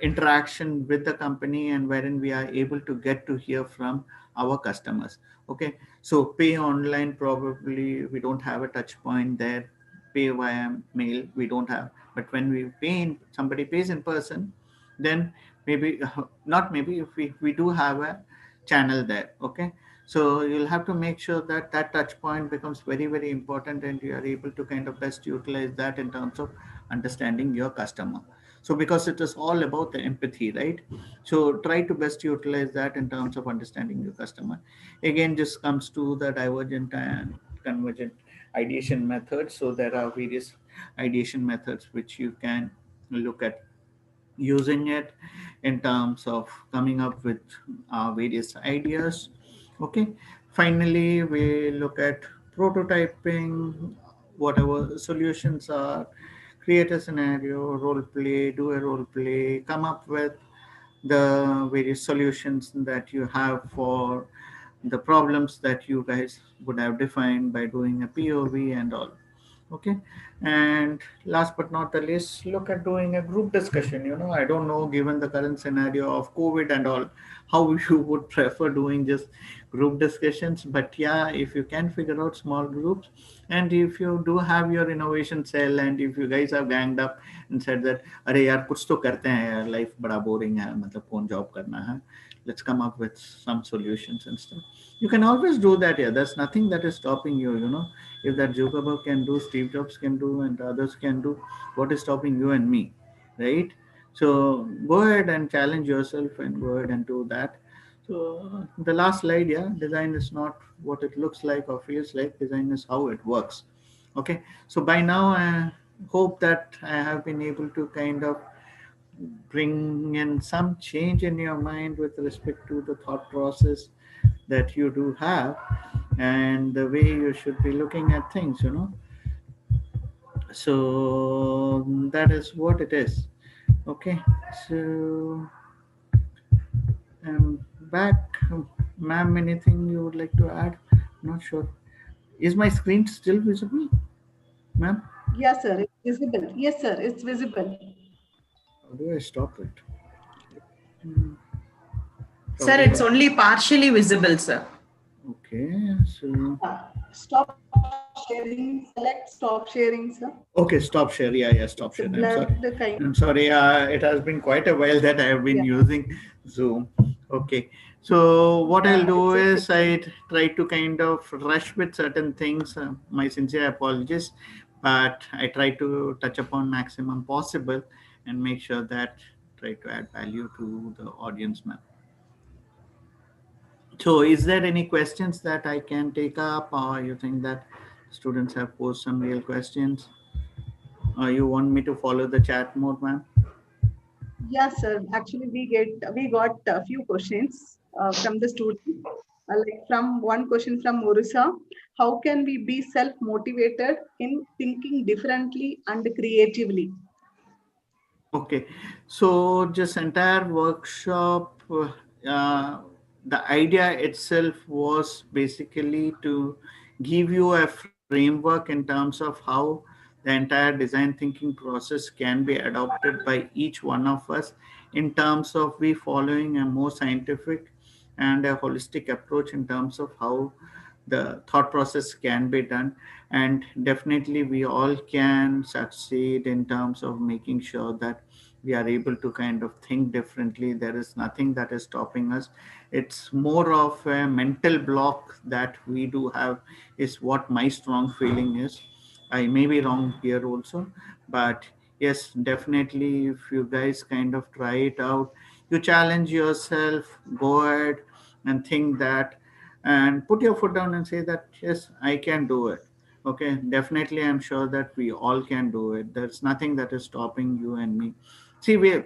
G: interaction with the company, and wherein we are able to get to hear from our customers. Okay, so pay online, probably we don't have a touch point there. Pay via mail, we don't have. But when we pay somebody pays in person, then maybe not maybe, if we do have a channel there. Okay, so you'll have to make sure that that touch point becomes very, very important, and you are able to kind of best utilize that in terms of understanding your customer. So because it is all about the empathy, right? So try to best utilize that in terms of understanding your customer. Again, just comes to the divergent and convergent ideation methods. So there are various ideation methods which you can look at using it in terms of coming up with various ideas. Okay, finally we look at prototyping whatever solutions are, create a scenario, role play, do a role play, come up with the various solutions that you have for the problems that you guys would have defined by doing a POV and all. Okay, and last but not the least, look at doing a group discussion. I don't know, given the current scenario of COVID and all, how you would prefer doing just group discussions. But yeah, if you can figure out small groups, and if you do have your innovation cell, and if you guys have ganged up and said that अरे यार कुछ तो करते हैं यार, life बड़ा boring है, मतलब कौन जॉब करना है, let's come up with some solutions and stuff. You can always do that. Yeah, there's nothing that is stopping you. If that Zuckerberg can do, Steve Jobs can do, and others can do, what is stopping you and me, right? So go ahead and challenge yourself and go ahead and do that. So the last slide, yeah, design is not what it looks like or feels like. Design is how it works. Okay, so by now I hope that I have been able to kind of bring in some change in your mind with respect to the thought process that you do have, and the way you should be looking at things. So that is what it is. Okay, so back, ma'am, anything you would like to add? Not sure, is my screen still visible, ma'am?
A: Yes, sir, it's visible. Yes, sir, it's visible.
G: How do I stop it? Hmm,
J: Sir, it's only partially visible, sir.
G: okay, so
A: Stop sharing. Select stop sharing, sir.
G: okay, stop share. Yeah, stop share. I'm sorry.
A: The kind.
G: I'm sorry. It has been quite a while that I have been using Zoom. Okay. So what I'll do is I try to kind of rush with certain things. My sincere apologies, but I try to touch upon maximum possible and make sure that try to add value to the audience, ma'am. So is there any questions that I can take up, or you think that students have posed some real questions? You want me to follow the chat mode, ma'am?
A: Yes, sir. Actually, we got a few questions from the student. Like from one question from Morisa, how can we be self-motivated in thinking differently and creatively?
G: Okay, so just entire workshop, the idea itself was basically to give you a framework in terms of how the entire design thinking process can be adopted by each one of us, in terms of we following a more scientific and a holistic approach in terms of how the thought process can be done. And definitely we all can succeed in terms of making sure that we are able to kind of think differently. There is nothing that is stopping us. It's more of a mental block that we do have, is what my strong feeling is. I may be wrong here also, but yes, definitely if you guys kind of try it out, you challenge yourself, go ahead and think that, and put your foot down and say that yes, I can do it. Okay, definitely I'm sure that we all can do it. There's nothing that is stopping you and me. See, we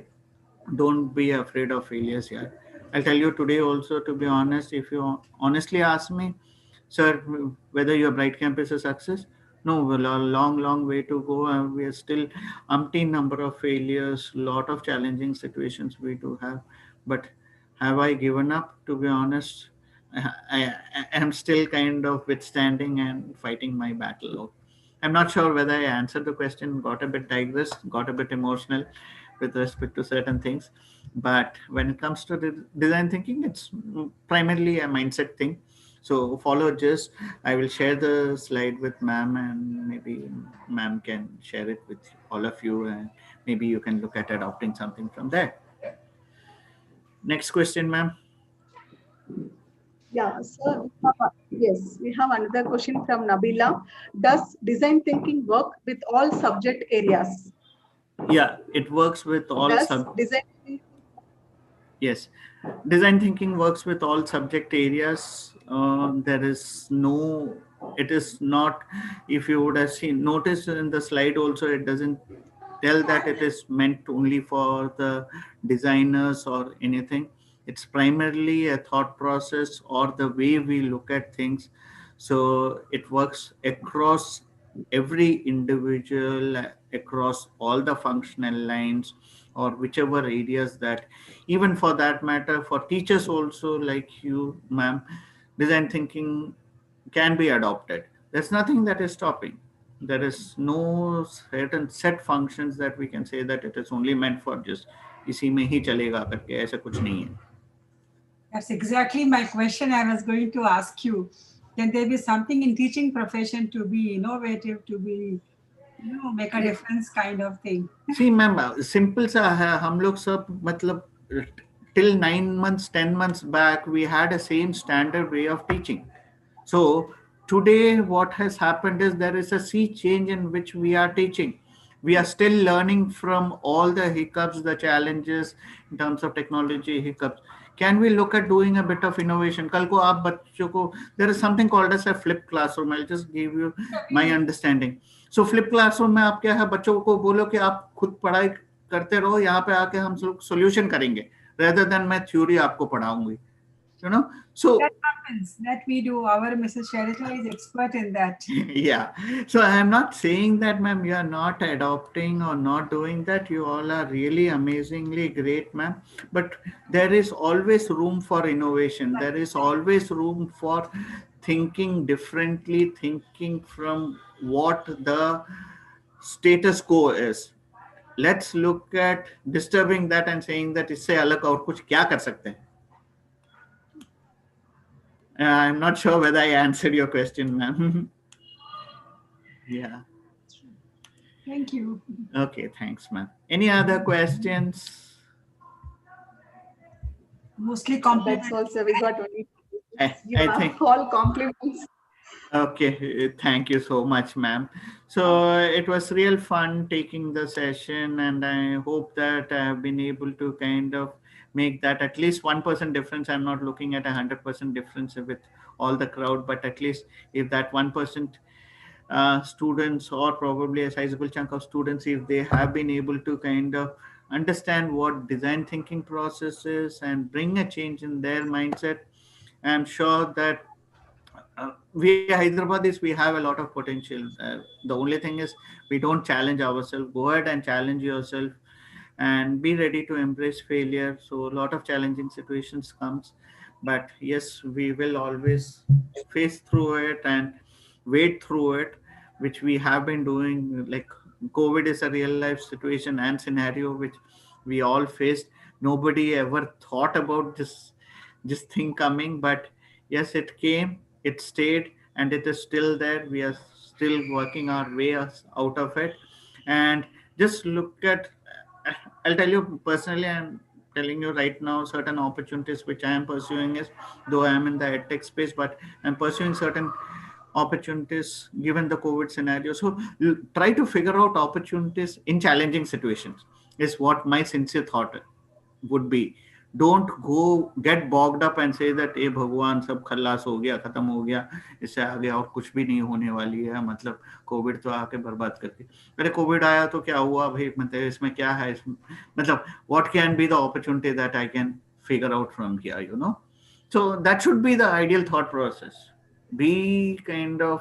G: don't be afraid of failures. Yeah, I'll tell you today also, to be honest, if you honestly ask me, sir, whether your bright campus is a success, no, well, a long, long way to go. We are still umpteen number of failures, lot of challenging situations we do have. But have I given up? To be honest, I am still kind of withstanding and fighting my battle out. I'm not sure whether I answered the question, got a bit digressed, got a bit emotional with respect to certain things. But when it comes to the design thinking, it's primarily a mindset thing. So follow just, I will share the slide with ma'am, and maybe ma'am can share it with all of you, and maybe you can look at adopting something from there. Next question, ma'am.
A: Yeah, so yes, we have another question from Nabila. Does design thinking work with all subject areas?
G: Yeah, it works with all
A: Does design thinking
G: yes, design thinking works with all subject areas. There is no, it is not, if you would have seen, notice in the slide also, it doesn't tell that it is meant only for the designers or anything. It's primarily a thought process or the way we look at things. So it works across every individual, across all the functional lines or whichever areas that, even for that matter, for teachers also like you, ma'am, design thinking can be adopted. There's nothing that is stopping. There is no certain set functions that we can say that it is only meant for just इसी में ही चलेगा करके, ऐसा कुछ नहीं है.
B: That's exactly my question I was going to ask you. Can there be something in teaching profession to be innovative, to be, make a difference kind of thing?
G: See, ma'am, simple सा है. हम लोग सब मतलब till 9 months, 10 months back, we had a same standard way of teaching. So today, what has happened is there is a sea change in which we are teaching. We are still learning from all the hiccups, the challenges in terms of technology hiccups. Can we look at doing a bit of innovation? कल को आप बच्चों को, there is something called as a flipped classroom. I'll just give you my understanding. So flipped classroom में आप क्या है, बच्चों को बोलो कि आप खुद पढ़ाई करते रहो, यहाँ पे आके हम solution करेंगे, rather than मैं theory आपको पढ़ाऊंगी. So
B: that happens, that we do. Our Mrs. Sharita is expert in that.
G: Yeah, so I am not saying that, ma'am, you are not adopting or not doing that. You all are really amazingly great, ma'am, but there is always room for innovation. There is always room for thinking differently, thinking from what the status quo is. Let's look at disturbing that and saying that इससे अलग और कुछ क्या कर सकते हैं. I'm not sure whether I answered your question, ma'am. Yeah.
B: Thank you.
G: Okay, thanks, ma'am. Any other questions?
B: Mostly compliments.
A: That's also we got only.
G: I think
A: all compliments.
G: Okay, thank you so much, ma'am. So it was real fun taking the session, and I hope that I have been able to kind of make that at least 1% difference. I'm not looking at 100% difference with all the crowd, but at least if that 1% students, or probably a sizable chunk of students, if they have been able to kind of understand what design thinking process is and bring a change in their mindset, I'm sure that we Hyderabadis, we have a lot of potential. The only thing is we don't challenge ourselves. Go ahead and challenge yourself and be ready to embrace failure. So a lot of challenging situations comes, but yes, we will always face through it and wait through it, which we have been doing. Like COVID is a real life situation and scenario which we all faced. Nobody ever thought about this thing coming, but yes, it came, it stayed, and it is still there. We are still working our way out of it. And just look at, I'll tell you personally, I'm telling you right now, certain opportunities which I am pursuing is, though I am in the edtech space, but I'm pursuing certain opportunities given the COVID scenario. So you try to figure out opportunities in challenging situations is what my sincere thought would be. Don't go get bogged up and say that ए भगवान सब खल्लास हो गया, खत्म हो गया, इससे आगे और कुछ भी नहीं होने वाली है, मतलब कोविड तो आके बर्बाद कर दी. अरे कोविड आया तो क्या हुआ भाई, मतलब इसमें क्या है, मतलब what can be the opportunity that I can figure out from here, so that should be the ideal thought process. Be kind of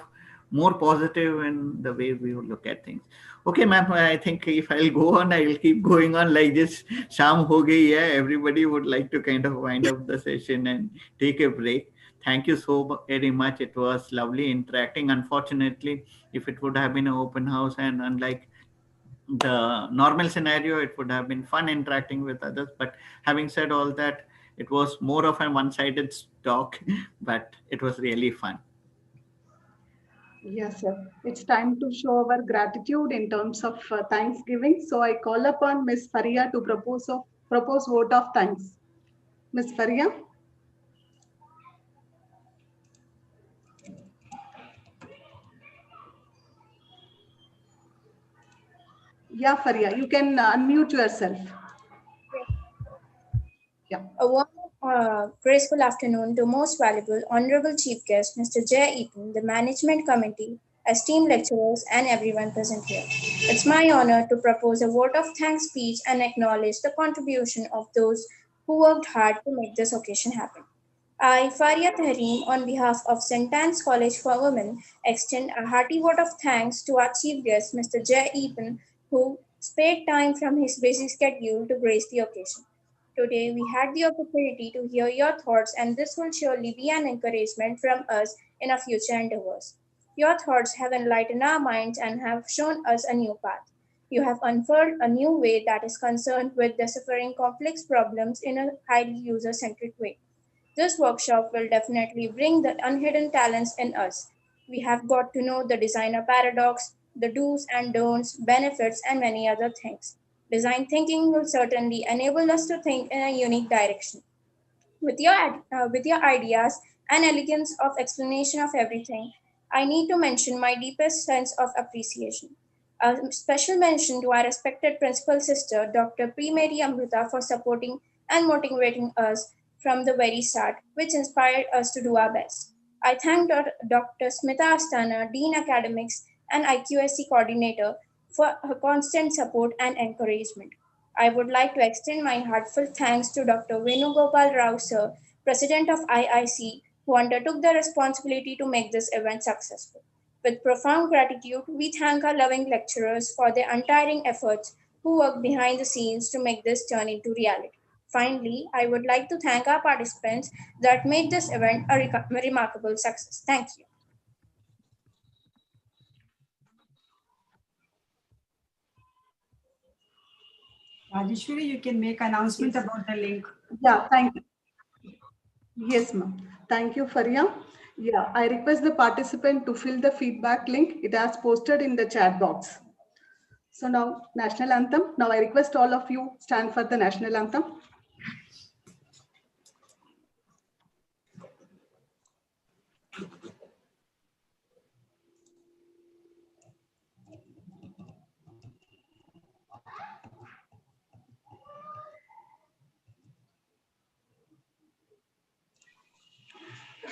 G: more positive in the way we look at things. Okay, ma'am, I think if I'll go on, I will keep going on like this. Sham ho gayi hai. Everybody would like to kind of wind up the session and take a break. Thank you so very much. It was lovely interacting. Unfortunately, if it would have been an open house and unlike the normal scenario, it would have been fun interacting with others. But having said all that, it was more of a one-sided talk, but it was really fun.
A: Yes, sir. It's time to show our gratitude in terms of Thanksgiving. So I call upon Ms. Faria to propose vote of thanks. Ms. Faria? Yeah, Faria, you can unmute yourself. Yeah.
K: A warm, graceful afternoon to most valuable, honorable chief guest, Mr. Jay Eaton, the management committee, esteemed lecturers, and everyone present here. It's my honor to propose a vote of thanks speech and acknowledge the contribution of those who worked hard to make this occasion happen. I, Faria Tahreem, on behalf of St.Anne's College for Women, extend a hearty vote of thanks to our chief guest, Mr. Jay Eaton, who spared time from his busy schedule to grace the occasion. Today, we had the opportunity to hear your thoughts, and this will surely be an encouragement from us in our future endeavors. Your thoughts have enlightened our minds and have shown us a new path. You have unfurled a new way that is concerned with deciphering complex problems in a highly user centric way. This workshop will definitely bring the unhidden talents in us. We have got to know the designer paradox, the do's and don'ts, benefits, and many other things. Design thinking will certainly enable us to think in a unique direction. With your ideas and elegance of explanation of everything, I need to mention my deepest sense of appreciation. A special mention to our respected principal sister, Dr. P. Mary Amrita, for supporting and motivating us from the very start, which inspired us to do our best. I thank Dr. Smita Astana, Dean Academics and IQSC Coordinator, for her constant support and encouragement. I would like to extend my heartfelt thanks to Dr. Venugopal Rao, sir, President of IIC, who undertook the responsibility to make this event successful. With profound gratitude, we thank our loving lecturers for their untiring efforts who worked behind the scenes to make this turn into reality. Finally, I would like to thank our participants that made this event a remarkable success. Thank you.
B: Rajeshwari, you can make announcement about the link.
A: Yeah, thank you. Yes, ma'am. Thank you, Faria. Yeah, I request the participant to fill the feedback link. It has posted in the chat box. So now, national anthem. Now I request all of you stand for the national anthem.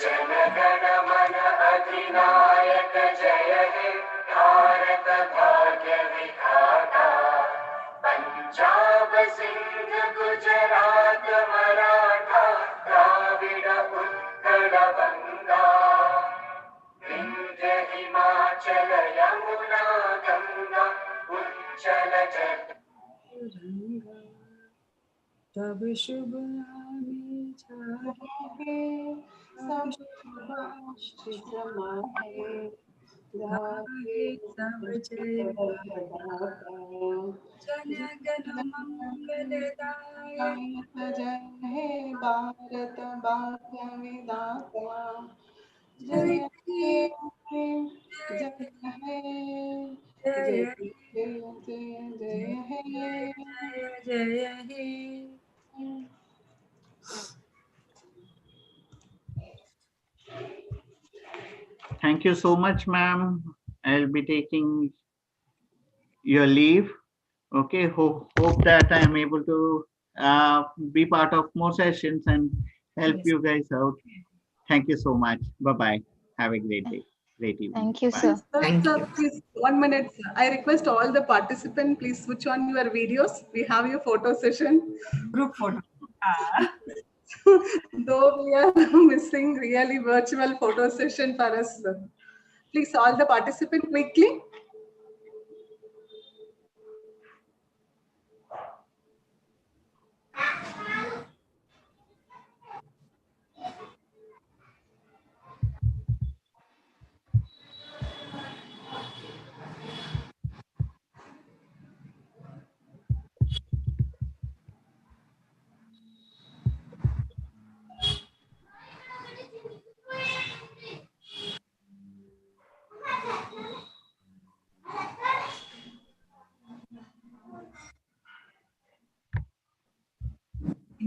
L: जनगण मन अधिनायक जय हे भारत भाग्य विधाता पंजाब सिंध गुजरात मराठा द्राविड उत्कल बंगा विंध्य हिमाचल यमुना गंगा उच्चल जल
B: तब शुभ नामे जागे
A: सब शुभाशीष समाए
B: गाहे सब जय जन गण मंगलदायक
A: जय हे भारत भाग्य विधाता
B: जय
A: जय
B: हे
A: हे जय हे जय
B: जय
A: हे जय जय हे
B: जय हे
G: Thank you so much, ma'am. I'll be taking your leave. Okay, hope that I am able to be part of more sessions and help
B: Yes.
G: you guys out. Thank you so much. Bye-bye. Have a great day. Great evening.
F: Thank you,
G: Bye.
F: sir.
C: Thank
A: Sir,
C: you.
A: please, 1 minute. Sir. I request all the participants, please switch on your videos. We have your photo session.
B: Group photo. Ah.
A: Though we are missing really virtual photo session for us. Sir. Please, all the participants quickly.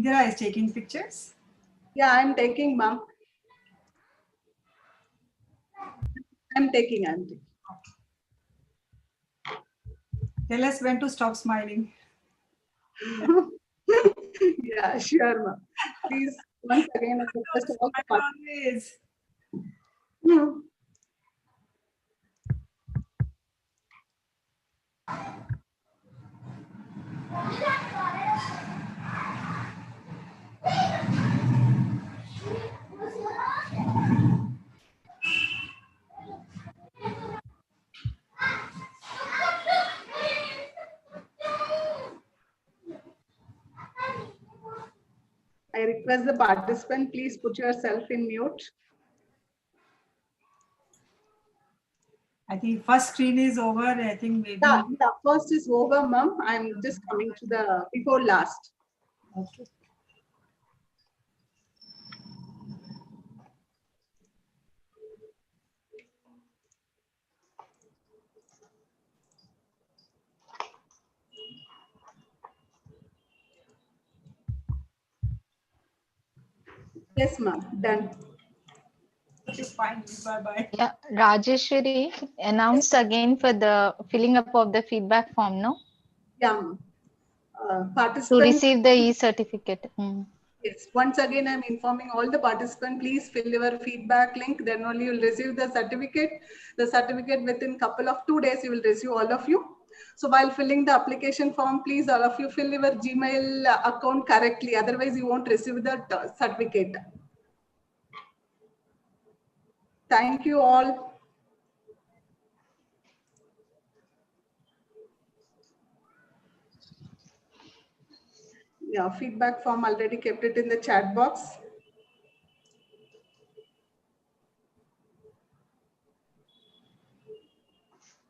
B: Indira is taking pictures.
A: Yeah, I'm taking, ma'am. I'm taking.
B: Tell us when to stop smiling.
A: Yeah, sure, ma'am. Please, once again, I request all the
B: Always.
A: I request the participant, please put yourself in mute.
B: I think first screen is over. I think maybe.
A: Yeah, first is over, ma'am. I'm just coming to the before last.
B: Okay.
A: Yes, ma'am. Done.
B: Okay, fine. Bye-bye.
F: Yeah, Rajeshwari, announce again for the filling up of the feedback form, no?
A: Yeah, ma'am.
F: To
A: Participant.
F: receive the e-certificate.
A: Yes, once again, I'm informing all the participants, please fill your feedback link, then only you'll receive the certificate. The certificate within couple of 2 days, you will receive all of you. So while filling the application form, please all of you fill your Gmail account correctly. Otherwise, you won't receive the certificate. Thank you all. Yeah, feedback form already kept it in the chat box.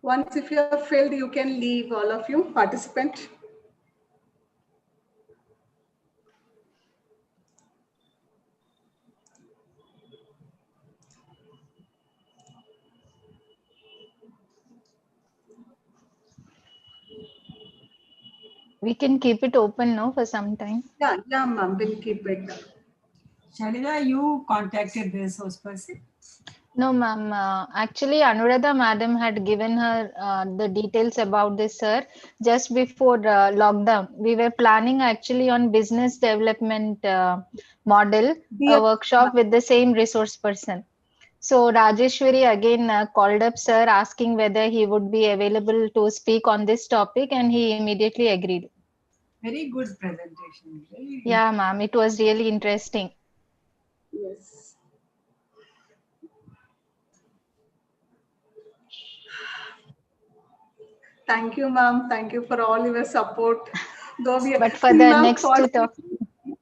A: Once if you have filled, you can leave, all of you participant.
F: We can keep it open now for some time.
A: Yeah, ma'am, we'll keep it.
B: Shalila, you contacted this host person?
F: No, ma'am. Actually, Anuradha madam had given her the details about this, sir, just before lockdown. We were planning actually on business development model, a workshop with the same resource person. So Rajeshwari again called up sir asking whether he would be available to speak on this topic, and he immediately agreed.
B: Very good presentation. Really.
F: Yeah, ma'am. It was really interesting.
A: Yes. Thank you, ma'am. Thank you for all your support. Though we
F: But for the next
A: talk.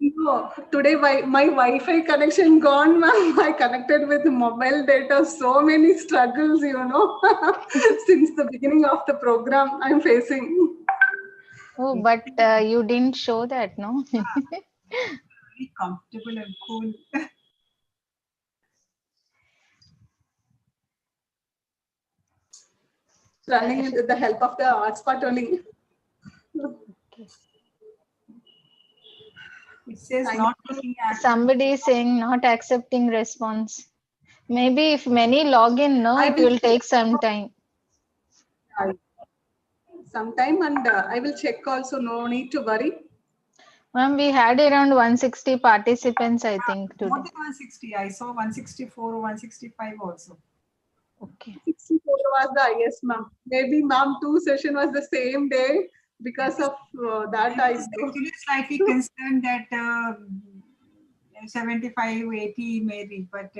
A: No, today my Wi-Fi connection gone, ma'am. I connected with mobile data. So many struggles, since the beginning of the program I'm facing.
F: Oh, but you didn't show that, no?
B: Very comfortable and cool.
A: Running with the help of the hotspot only.
F: Okay.
B: It says not looking at.
F: Somebody is saying not accepting response. Maybe if many log in, no, it will take some time.
A: Sometime, and I will check also. No need to worry.
F: Ma'am, we had around 160 participants, I think, today.
B: More than 160. I saw 164 or 165 also.
F: Okay.
A: 64 was the highest, ma'am. Maybe, ma'am, 2 session was the same day. Because of that, I
B: was actually slightly concerned that 75, 80 maybe, but